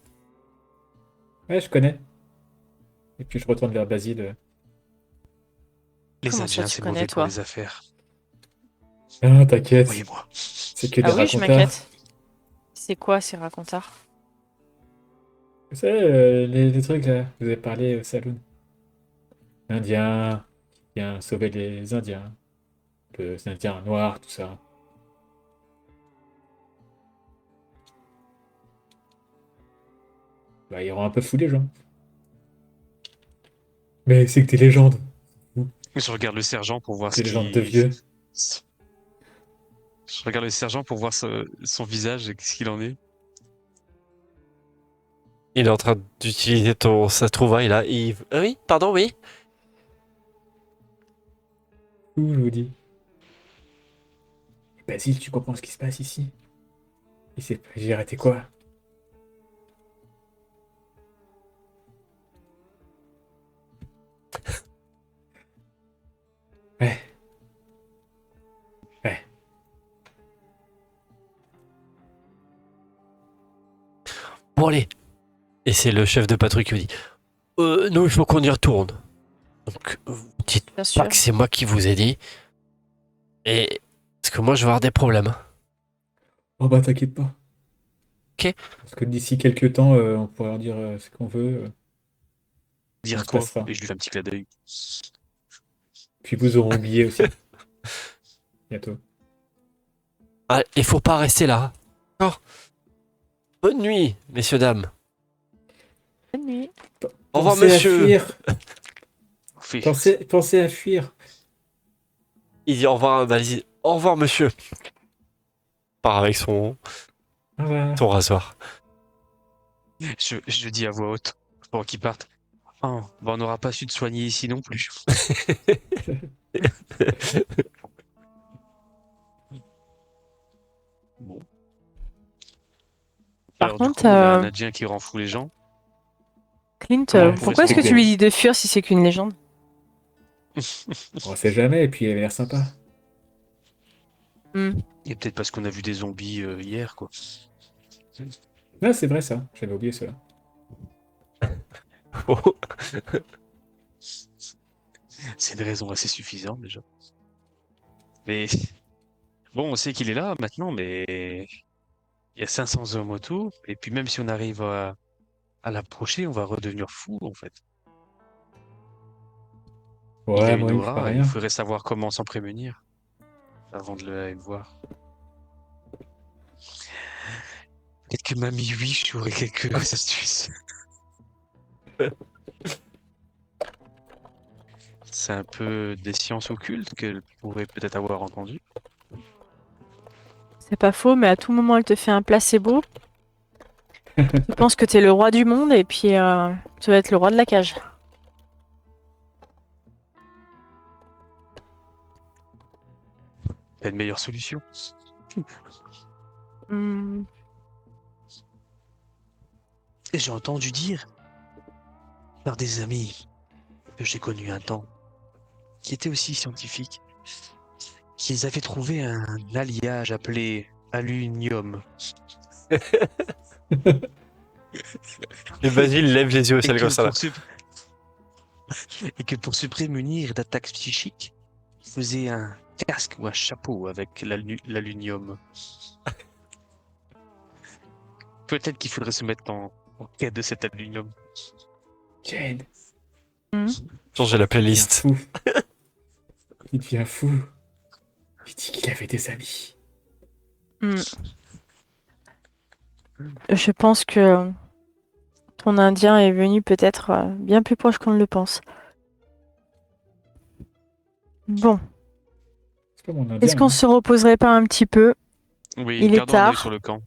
Ouais, je connais. Et puis je retourne vers Basile. Les Comment ça, Indiens, tu c'est connais, mauvais pour toi? les affaires. Ah, t'inquiète, Voyez-moi. c'est que des Ah oui, je racontars. m'inquiète. C'est quoi ces racontards? Vous savez, les trucs là, vous avez parlé au saloon. L'Indien qui vient sauver les Indiens. Les Indiens noirs, tout ça. Bah, ils auront un peu fou les gens. Mais c'est que des légendes. Je regarde le sergent pour voir ce Des légendes de qui. vieux. Je regarde le sergent pour voir son visage et ce qu'il en est. Il est en train d'utiliser sa trouvaille là. Ah oui, pardon, oui. Fou, je vous dis. Basile, tu comprends ce qui se passe ici? J'ai raté quoi? Ouais. Ouais. Bon, allez. Et c'est le chef de patrouille qui me dit nous, il faut qu'on y retourne. Donc, vous dites Bien pas sûr. que c'est moi qui vous ai dit. Et. Parce que moi, je vais avoir des problèmes. Oh bah t'inquiète pas. Ok. Parce que d'ici quelques temps, on pourra leur dire ce qu'on veut. On Dire se quoi? passera. Et je lui fais un petit clin d'œil. Puis vous aurez oublié aussi. Bientôt. Ah, il faut pas rester là. D'accord. Bonne nuit, messieurs, dames. Bonne nuit. Au revoir, Pensez à monsieur. fuir. Fait- Pensez à fuir. Il dit au revoir, vas-y. Au revoir, monsieur. Part avec Au revoir. son rasoir. Je dis à voix haute pour qu'ils partent. Oh, bah, on n'aura pas su te soigner ici non plus. Bon. Par Alors, du contre, coup, on a un Indien qui rend fou les gens. Clint, Ouais, pourquoi est-ce que c'est tu que- lui dis de fuir si c'est qu'une légende? On sait jamais, et puis il avait l'air sympa. Hmm. Et peut-être parce qu'on a vu des zombies hier, quoi. Ah, c'est vrai ça, j'avais oublié cela. Oh. C'est une raison assez suffisante déjà. Mais bon, on sait qu'il est là maintenant, mais il y a 500 hommes autour. Et puis même si on arrive à l'approcher, on va redevenir fou en fait. Il a Ouais, une moi il me fera aura, il rien. faudrait savoir comment s'en prémunir avant de aller le voir. Peut-être que Mamie Wish aurait quelques astuces. C'est un peu des sciences occultes qu'elle pourrait peut-être avoir entendues. C'est pas faux, mais à tout moment, elle te fait un placebo. Tu penses que t'es le roi du monde et puis tu vas être le roi de la cage. T'as une meilleure solution. Hmm. Et j'ai entendu dire par des amis que j'ai connus un temps, qui étaient aussi scientifiques, qu'ils avaient trouvé un alliage appelé aluminium. Et Basile lève les yeux au Et ciel que, comme ça là. et que pour se prémunir d'attaques psychiques, ils faisaient un casque ou un chapeau avec l'aluminium. Peut-être qu'il faudrait se mettre en quête de cet aluminium. Jane, Changer la il devient playlist. fou. Il devient fou. Il dit qu'il avait des amis. Hmm. Je pense que ton Indien est venu peut-être bien plus proche qu'on ne le pense. Bon, C'est pas mon indien. est-ce qu'on Hein. se reposerait pas un petit peu? Oui, Il est gardons un œil tard. sur le camp.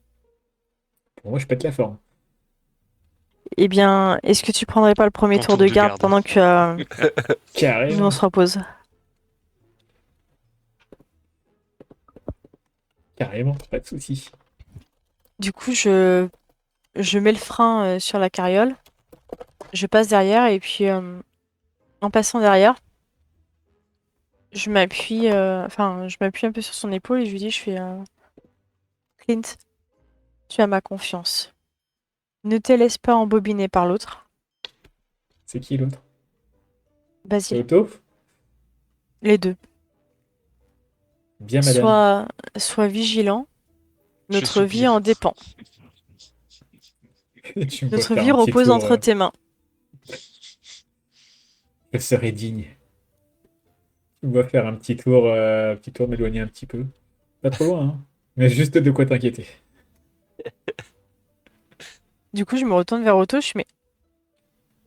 Pour moi, je pète la forme. Eh bien, est-ce que tu prendrais pas le premier Ton tour tour de de garde garde. pendant que nous Carrément. on se repose? Carrément, pas de soucis. Du coup, je mets le frein sur la carriole, je passe derrière et puis en passant derrière, je m'appuie un peu sur son épaule et je lui dis, Clint, tu as ma confiance. Ne te laisse pas embobiner par l'autre. C'est qui l'autre? C'est Basile, Otto? les deux. Bien, madame. Sois vigilant. Je Notre vie soupire. en dépend. Tu me vois Notre faire vie un petit repose tour. entre tes mains. Je serai digne. Tu me vois faire un petit tour, m'éloigner un petit peu. Pas trop loin, hein. Mais juste de quoi t'inquiéter. Du coup, je me retourne vers Otto, je suis, mais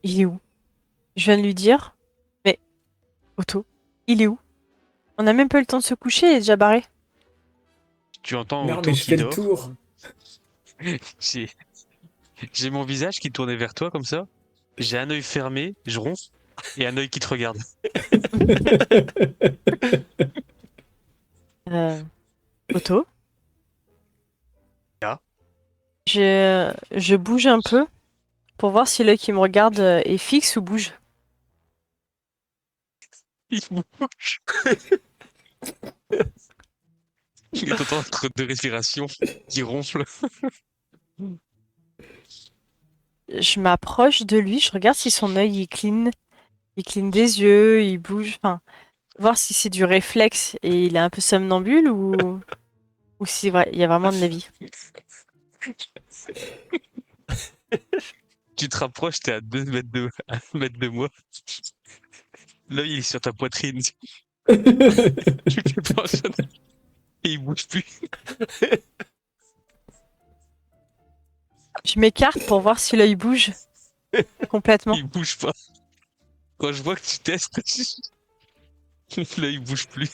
il est où? Je viens de lui dire, mais Otto, il est où? On n'a même pas eu le temps de se coucher, il est déjà barré. Tu entends Non, Otto mais je qui fais le dort. tour. J'ai j'ai mon visage qui est tourné vers toi comme ça. J'ai un œil fermé, je ronfle, et un œil qui te regarde. Otto? Ah. Je bouge un peu pour voir si l'œil qui me regarde est fixe ou bouge. Il bouge. Et t'entends entre deux respirations qui ronfle. Je m'approche de lui, je regarde si son œil il cligne des yeux, il bouge, enfin, voir si c'est du réflexe et il est un peu somnambule ou si il y a vraiment de la vie. Tu te rapproches, t'es à 2 mètres de moi. L'œil, il est sur ta poitrine. Tu fais pas un son et il bouge plus. Je m'écarte pour voir si l'œil bouge complètement. Il bouge pas. Quand je vois que tu testes, l'œil bouge plus.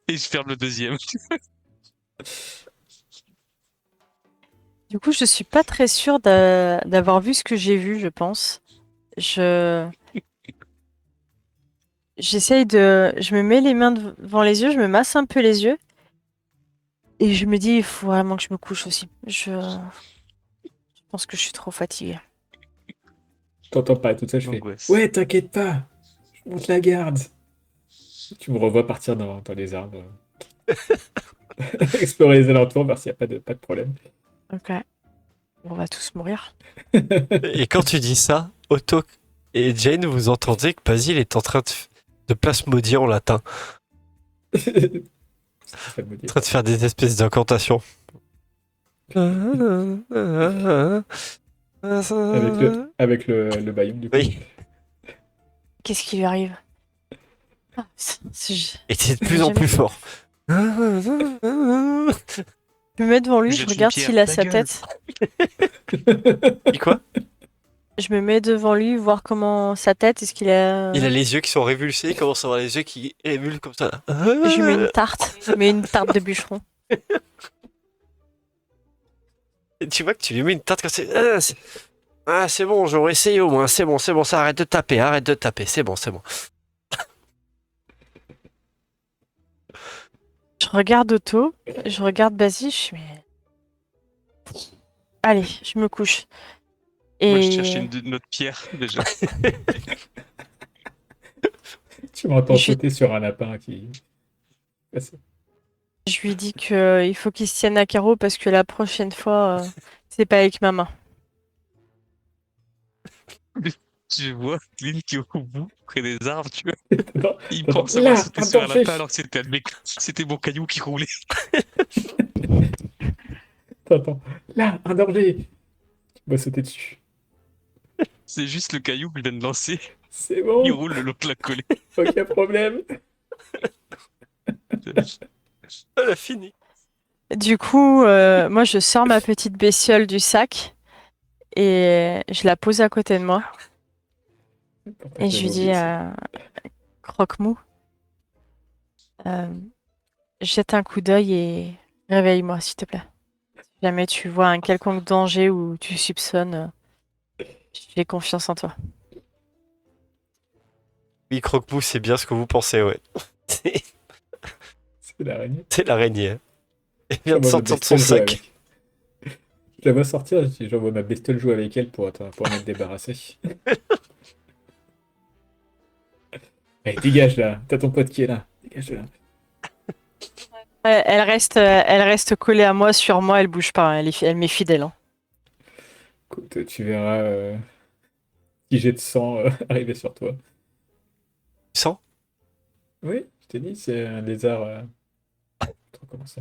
Et je ferme le deuxième. Du coup, je suis pas très sûre d'avoir vu ce que j'ai vu, je pense. Je me mets les mains devant les yeux, je me masse un peu les yeux. Et je me dis, il faut vraiment que je me couche aussi. Je pense que je suis trop fatiguée. T'entends parler tout ça, je fais L'angoisse. ouais, t'inquiète pas, je monte la garde. Tu me revois partir dans les arbres, explorer les alentours, voir s'il n'y a pas de problème. Ok. On va tous mourir. Et quand tu dis ça, Otto et Jane, vous entendez que Basile est en train de plasmodier en latin. Ça me En dit. train de faire des espèces d'incantations. Avec le baillon, du coup. Oui. Qu'est-ce qui lui arrive? Ah, Et c'est de plus en plus fort. Je me mets devant lui, je Jette une regarde pierre. s'il a Ta sa gueule. tête. Et quoi? Je me mets devant lui, voir comment sa tête, est-ce qu'il a... Il a les yeux qui sont révulsés, il commence à avoir les yeux qui émulent comme ça. Je lui mets une tarte, mais une tarte de bûcheron. Et tu vois que tu lui mets une tarte comme ça. C'est bon, j'aurais essayé au moins. C'est bon, ça arrête de taper, c'est bon. Je regarde Otto, je regarde Basile, je suis mais... Allez, je me couche. Moi, je Et cherche une autre pierre, déjà. Tu m'entends Je suis- sauter sur un lapin qui. je lui dis que il faut qu'il se tienne à carreau parce que la prochaine fois, c'est pas avec ma main. Je vois Clint qui est au bout, près des arbres, tu vois. Attends, Il attends, pense avoir là, sauté un sur un danger. lapin alors que c'était mon caillou qui roulait. attends. Là, un danger. Il va sauter dessus. C'est juste le caillou que je viens de lancer. C'est Il bon, roule le long de la collée. aucun problème. Elle a fini. Du coup, moi, je sors ma petite bestiole du sac et je la pose à côté de moi. Et je lui dis Croque-mou, jette un coup d'œil et réveille-moi, s'il te plaît. Si jamais tu vois un quelconque danger ou tu soupçonnes, j'ai confiance en toi. Oui, croque-mou, c'est bien ce que vous pensez, ouais. C'est C'est l'araignée. c'est l'araignée. Elle vient de J'envoie ma sortir de son bestiole jouer sac. avec. Je la vois sortir, je dis, j'envoie ma bestiole jouer avec elle pour en être débarrassé. Allez, dégage là, t'as ton pote qui est là. Dégage de là. Elle reste collée à moi, sur moi, elle bouge pas, elle m'est fidèle. Hein. Écoute, tu verras petit jet de sang arriver sur toi. Tu sens? Oui, je t'ai dit, c'est un lézard. Trop comment ça?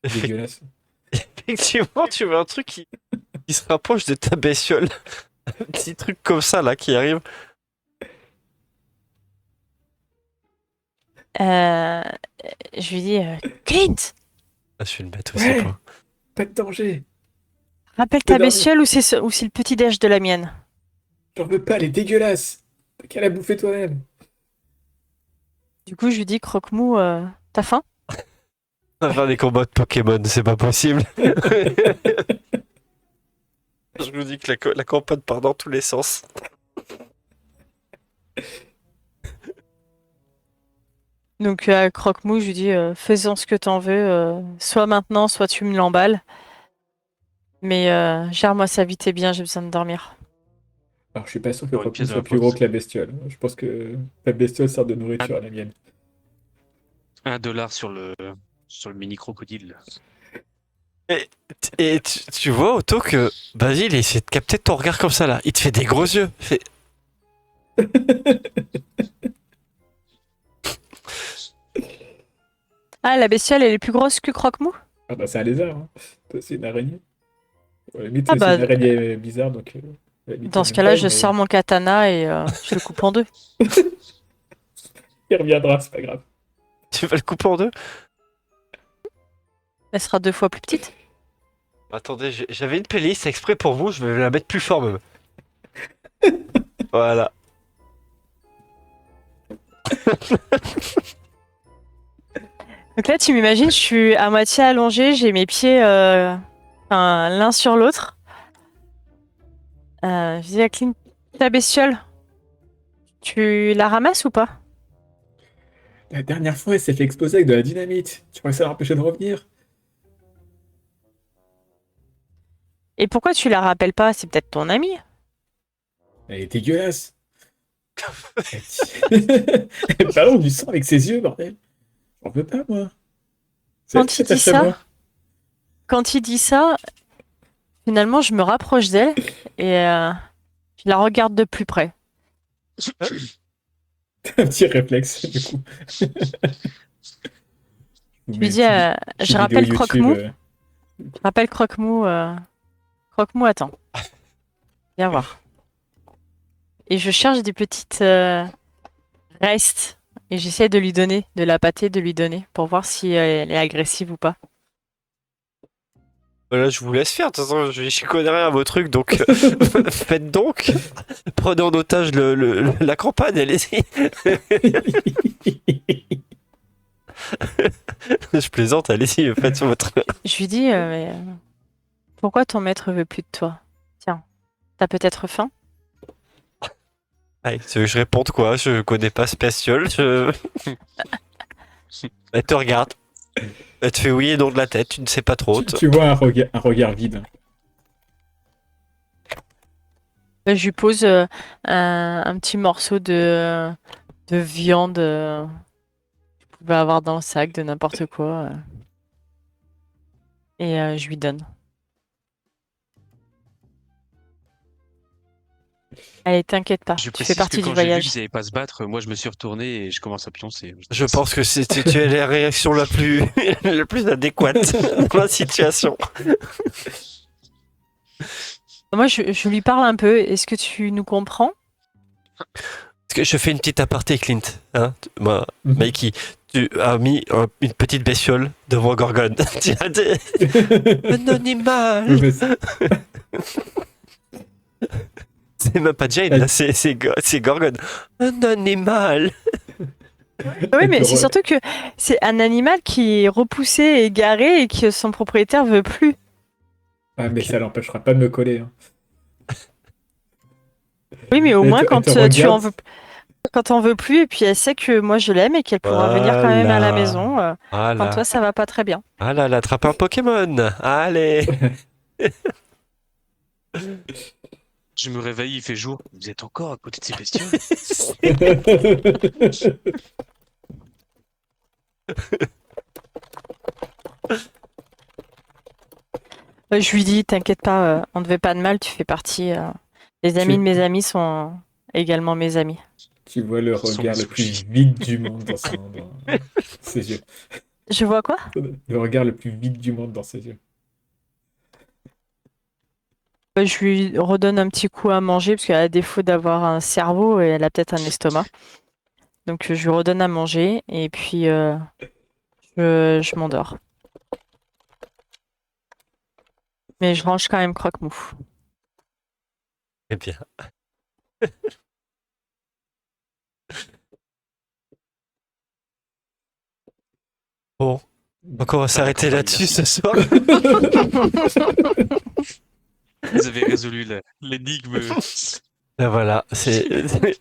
Dégueulasse. Effectivement, tu vois un truc qui se rapproche de ta bestiole. Un petit truc comme ça, là, qui arrive. Je lui dis Clint, Ah, je suis une bête aussi, Ouais. quoi. Pas de danger. rappelle ta Non, mais- bestiole ou c'est le petit déj de la mienne. J'en veux pas, elle est dégueulasse. T'as qu'à la bouffer toi-même. Du coup, je lui dis Croque-mou, t'as faim? On va faire des combats de Pokémon, c'est pas possible. Je vous dis que la campagne part dans tous les sens. Donc à Croque-mou, je lui dis fais-en ce que t'en veux, soit maintenant, soit tu me l'emballes. Mais gère-moi ça vite et bien, j'ai besoin de dormir. Alors, je suis pas sûr que Sur une Croque-Mou pièce de soit la plus poste. gros que la bestiole. Je pense que la bestiole sert de nourriture à la mienne. $1 sur le mini crocodile. Et tu vois, Otto, que Basile, il essaie de capter ton regard comme ça, là. Il te fait des gros yeux. Il fait, Ah, la bestiole, elle est plus grosse que Croque-mou? Ah bah c'est un lézard, hein. Toi, c'est une araignée. À la limite, Ah c'est bah, une araignée bizarre, donc Dans ce cas-là, je sors mon katana et je le coupe en deux. Il reviendra, c'est pas grave. Tu vas le couper en deux? Elle sera 2 fois plus petite. Attendez, j'avais une playlist exprès pour vous, je vais la mettre plus fort même. Voilà. Donc là, tu m'imagines, je suis à moitié allongée, j'ai mes pieds l'un sur l'autre. Je dis à Clint, ta bestiole, tu la ramasses ou pas? La dernière fois, elle s'est fait exploser avec de la dynamite. Tu crois que ça l'empêchait de revenir? Et pourquoi tu la rappelles pas? C'est peut-être ton ami. Elle est dégueulasse. Elle balance du sang avec ses yeux, bordel. J'en veux pas, moi. C'est elle Quand qui il dit s'attache à ça, moi. quand il dit ça, finalement, je me rapproche d'elle et je la regarde de plus près. Un petit réflexe, du coup. Je lui dis, je rappelle Croque-Mou. Je rappelle Croque-Mou. Croque-Mou, attends. Viens voir. Et je cherche des petites restes. Et j'essaie de lui donner, de la pâter, de lui donner, pour voir si elle est agressive ou pas. Voilà, je vous laisse faire, de toute façon, je connais rien à vos trucs, donc faites donc. Prenez en otage la campagne, allez-y. Je plaisante, allez-y, faites votre... Je lui dis, mais, pourquoi ton maître veut plus de toi? Tiens, t'as peut-être faim? Allez, tu veux que je réponde quoi? Je connais pas Spatial, je... Elle te regarde. Elle te fait oui et non de la tête, tu ne sais pas trop. Tu vois un regard vide. Je lui pose un petit morceau de viande que je pouvais avoir dans le sac, de n'importe quoi. Et je lui donne. Allez, t'inquiète pas, Je tu précise fais partie que du quand j'ai vu voyage. qu'ils n'allaient pas se battre, moi je me suis retourné et je commence à pioncer. Je pense que tu es la réaction la plus, la plus adéquate dans la situation. Moi, je lui parle un peu. Est-ce que tu nous comprends? Parce que je fais une petite aparté, Clint. Hein moi, Mikey, tu as mis une petite bestiole devant Gorgon. Tu as dit... Un animal. C'est même pas Jane, là, c'est Gorgon. Un animal. Oui, mais c'est surtout que c'est un animal qui est repoussé, égaré et que son propriétaire veut plus. Ah, mais ça l'empêchera pas de me coller. Hein. Oui, mais au moins quand tu regarde. en veux, quand t'en veux plus, et puis elle sait que moi je l'aime et qu'elle pourra venir quand même à la maison quand toi ça va pas très bien. Ah là, elle attrape un Pokémon. Allez. Je me réveille, il fait jour. Vous êtes encore à côté de ces bestioles? Je lui dis, t'inquiète pas, on ne te fait pas de mal, tu fais partie. Les amis de mes amis sont également mes amis. Tu vois le regard le plus vide du monde dans ses yeux. Je vois quoi? Le regard le plus vide du monde dans ses yeux. Je lui redonne un petit coup à manger, parce qu'à défaut d'avoir un cerveau, elle a peut-être un estomac. Donc je lui redonne à manger, et puis je m'endors. Mais je range quand même Croque-Mou. Eh bien. Bon, donc on va s'arrêter là-dessus ce soir. Vous avez résolu l'énigme. Et voilà, c'est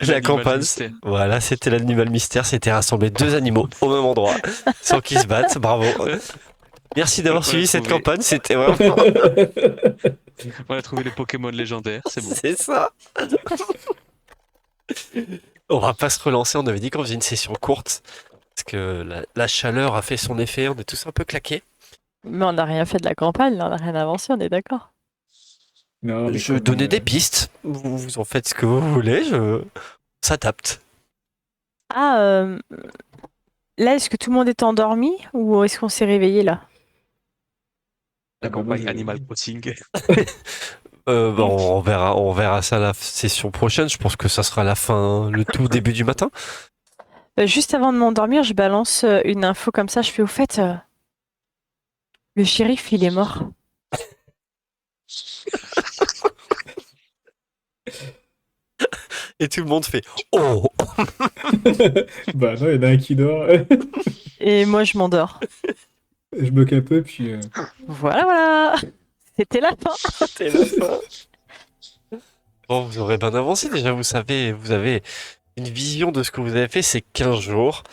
la campagne. Mystère. Voilà, c'était l'animal mystère. C'était rassembler 2 animaux au même endroit sans qu'ils se battent. Bravo. Merci d'avoir suivi cette campagne. C'était vraiment. On a trouvé les Pokémon légendaires, c'est bon. C'est ça. On va pas se relancer. On avait dit qu'on faisait une session courte parce que la chaleur a fait son effet. On est tous un peu claqués. Mais on n'a rien fait de la campagne, là, on n'a rien avancé, on est d'accord. Non, mais Je donnais des pistes. Vous en faites ce que vous voulez. On s'adapte. Ah, là, est-ce que tout le monde est endormi ou est-ce qu'on s'est réveillé là? La Ah bah campagne moi, Animal Crossing. On verra ça la session prochaine. Je pense que ça sera la fin, le tout début du matin. Juste avant de m'endormir, je balance une info comme ça. Je fais au fait, le shérif, il est mort. Et tout le monde fait oh. Bah non, il y en a un qui dort. Et moi, je m'endors. Je bloque un peu, puis Voilà. C'était la fin. C'est la fin. Bon, vous aurez bien avancé déjà. Vous savez, vous avez une vision de ce que vous avez fait ces 15 jours.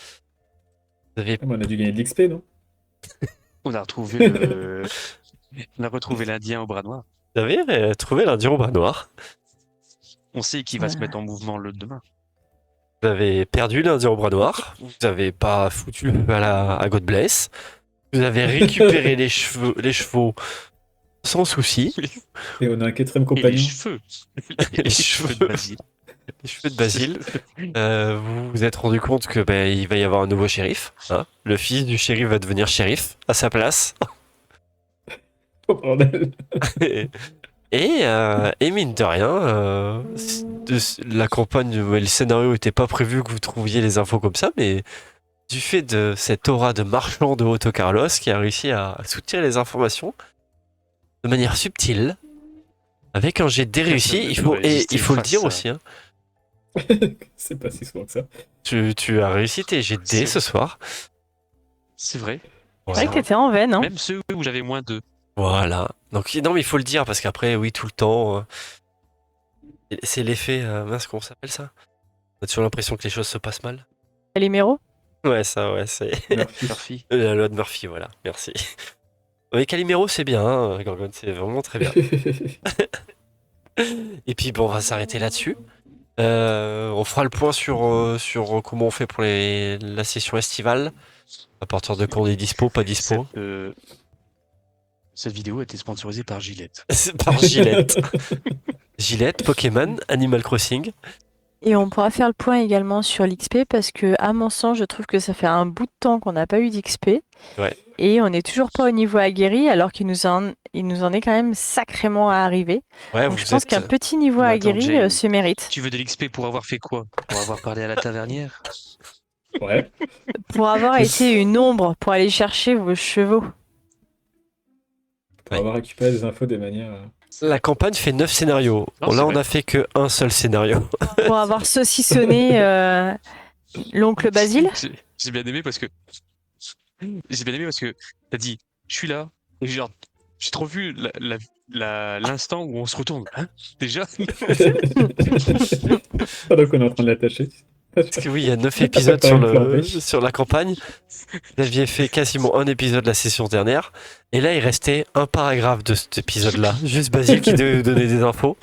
Vous avez on a dû gagner de l'XP, non? On a retrouvé on a retrouvé l'Indien au bras noir. Vous avez trouvé l'Indien au bras noir. On sait qu'il va se mettre en mouvement le demain. Vous avez perdu l'Indien au bras noir. Vous n'avez pas foutu le feu à God Bless. Vous avez récupéré les chevaux sans souci. Et on a un quatrième Et les compagnon. cheveux. Les cheveux. de Basile. Les cheveux de Basile. Vous vous êtes rendu compte que il va y avoir un nouveau shérif. Hein. Le fils du shérif va devenir shérif à sa place. Oh bordel. Et mine de rien, la campagne, le scénario n'était pas prévu que vous trouviez les infos comme ça, mais du fait de cette aura de marchand de Otto Carlos qui a réussi à soutirer les informations de manière subtile, avec un jet de dés réussi, il faut le dire aussi. Hein, C'est pas si souvent que ça. tu as réussi tes jets de dés ce soir. C'est vrai. C'est vrai que t'étais en veine, hein. Même ceux où j'avais moins 2. Voilà. Donc non, mais il faut le dire parce qu'après, oui, tout le temps, c'est l'effet mince, comment ça s'appelle ça? On a toujours l'impression que les choses se passent mal. Calimero. Ouais, ça, ouais, c'est Murphy. la loi de Murphy, voilà. Merci. Mais Calimero, c'est bien, hein, Gorgon, c'est vraiment très bien. Et puis bon, on va s'arrêter là-dessus. On fera le point sur comment on fait pour la session estivale. À partir de quand on est dispo, pas dispo. Cette vidéo a été sponsorisée par Gillette. C'est par Gillette. Gillette, Pokémon, Animal Crossing. Et on pourra faire le point également sur l'XP parce que, à mon sens, je trouve que ça fait un bout de temps qu'on n'a pas eu d'XP. Ouais. Et on n'est toujours pas au niveau aguerri alors qu'il nous en est quand même sacrément à arriver. Ouais, Donc je pense qu'un petit niveau Mais attends, aguerri Jane. se mérite. Tu veux de l'XP pour avoir fait quoi? Pour avoir parlé à la tavernière? Ouais. Pour avoir été une ombre pour aller chercher vos chevaux. Pour avoir récupéré des infos de manière. La campagne fait 9 scénarios. Non, Bon, c'est là, on vrai. a fait que un seul scénario. Pour avoir saucissonné l'oncle Basile. J'ai bien aimé parce que t'as dit je suis là et genre j'ai trop vu l'instant où on se retourne. Hein? Déjà? Pendant qu'on est en train de l'attacher. Parce que oui, il y a 9 épisodes sur la campagne. Vous aviez fait quasiment un épisode la session dernière. Et là, il restait un paragraphe de cet épisode-là. Juste Basile qui devait vous donner des infos.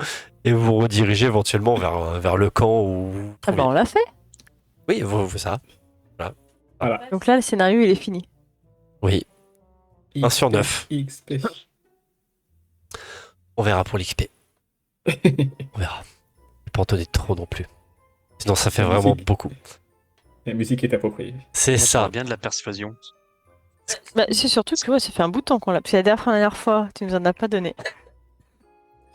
Et vous vous redirigez éventuellement vers le camp où vous Ah bah on l'a fait. Oui, ça. Donc là, le scénario, il est fini. Oui, 1 sur 9. XP. On verra pour l'XP. On verra. Pas en donner trop non plus. Sinon, ça fait La vraiment musique. beaucoup. La musique est appropriée. C'est Moi, je ça. parle bien de la persuasion. Bah, c'est surtout que ouais, ça fait un bout de temps qu'on l'a. Parce que la dernière fois, tu nous en as pas donné.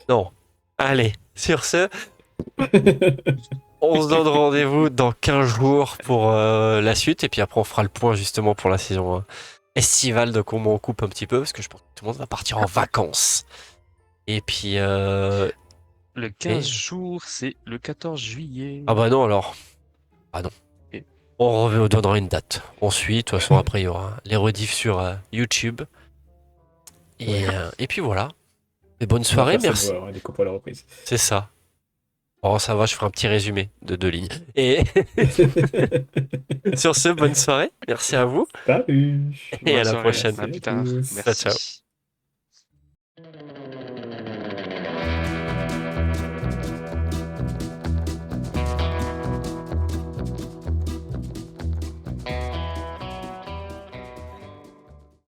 Non. Allez, sur ce, on se donne rendez-vous dans 15 jours pour la suite. Et puis après, on fera le point justement pour la saison estivale de comment on coupe un petit peu. Parce que je pense que tout le monde va partir en vacances. Et puis... Le 15 jours, c'est le 14 juillet. Ah bah non alors. Ah non. Et- On donnera une date. On suit, de toute façon après il y aura les rediffs sur YouTube. Et puis voilà. Et bonne soirée, merci. Des cours pour la reprise. C'est ça. Oh ça va, je ferai un petit résumé de 2 lignes. Et sur ce, bonne soirée. Merci à vous. Salut. Et à la Bonne soirée, prochaine. À plus tard. Salut à tous. Merci. Ciao, ciao.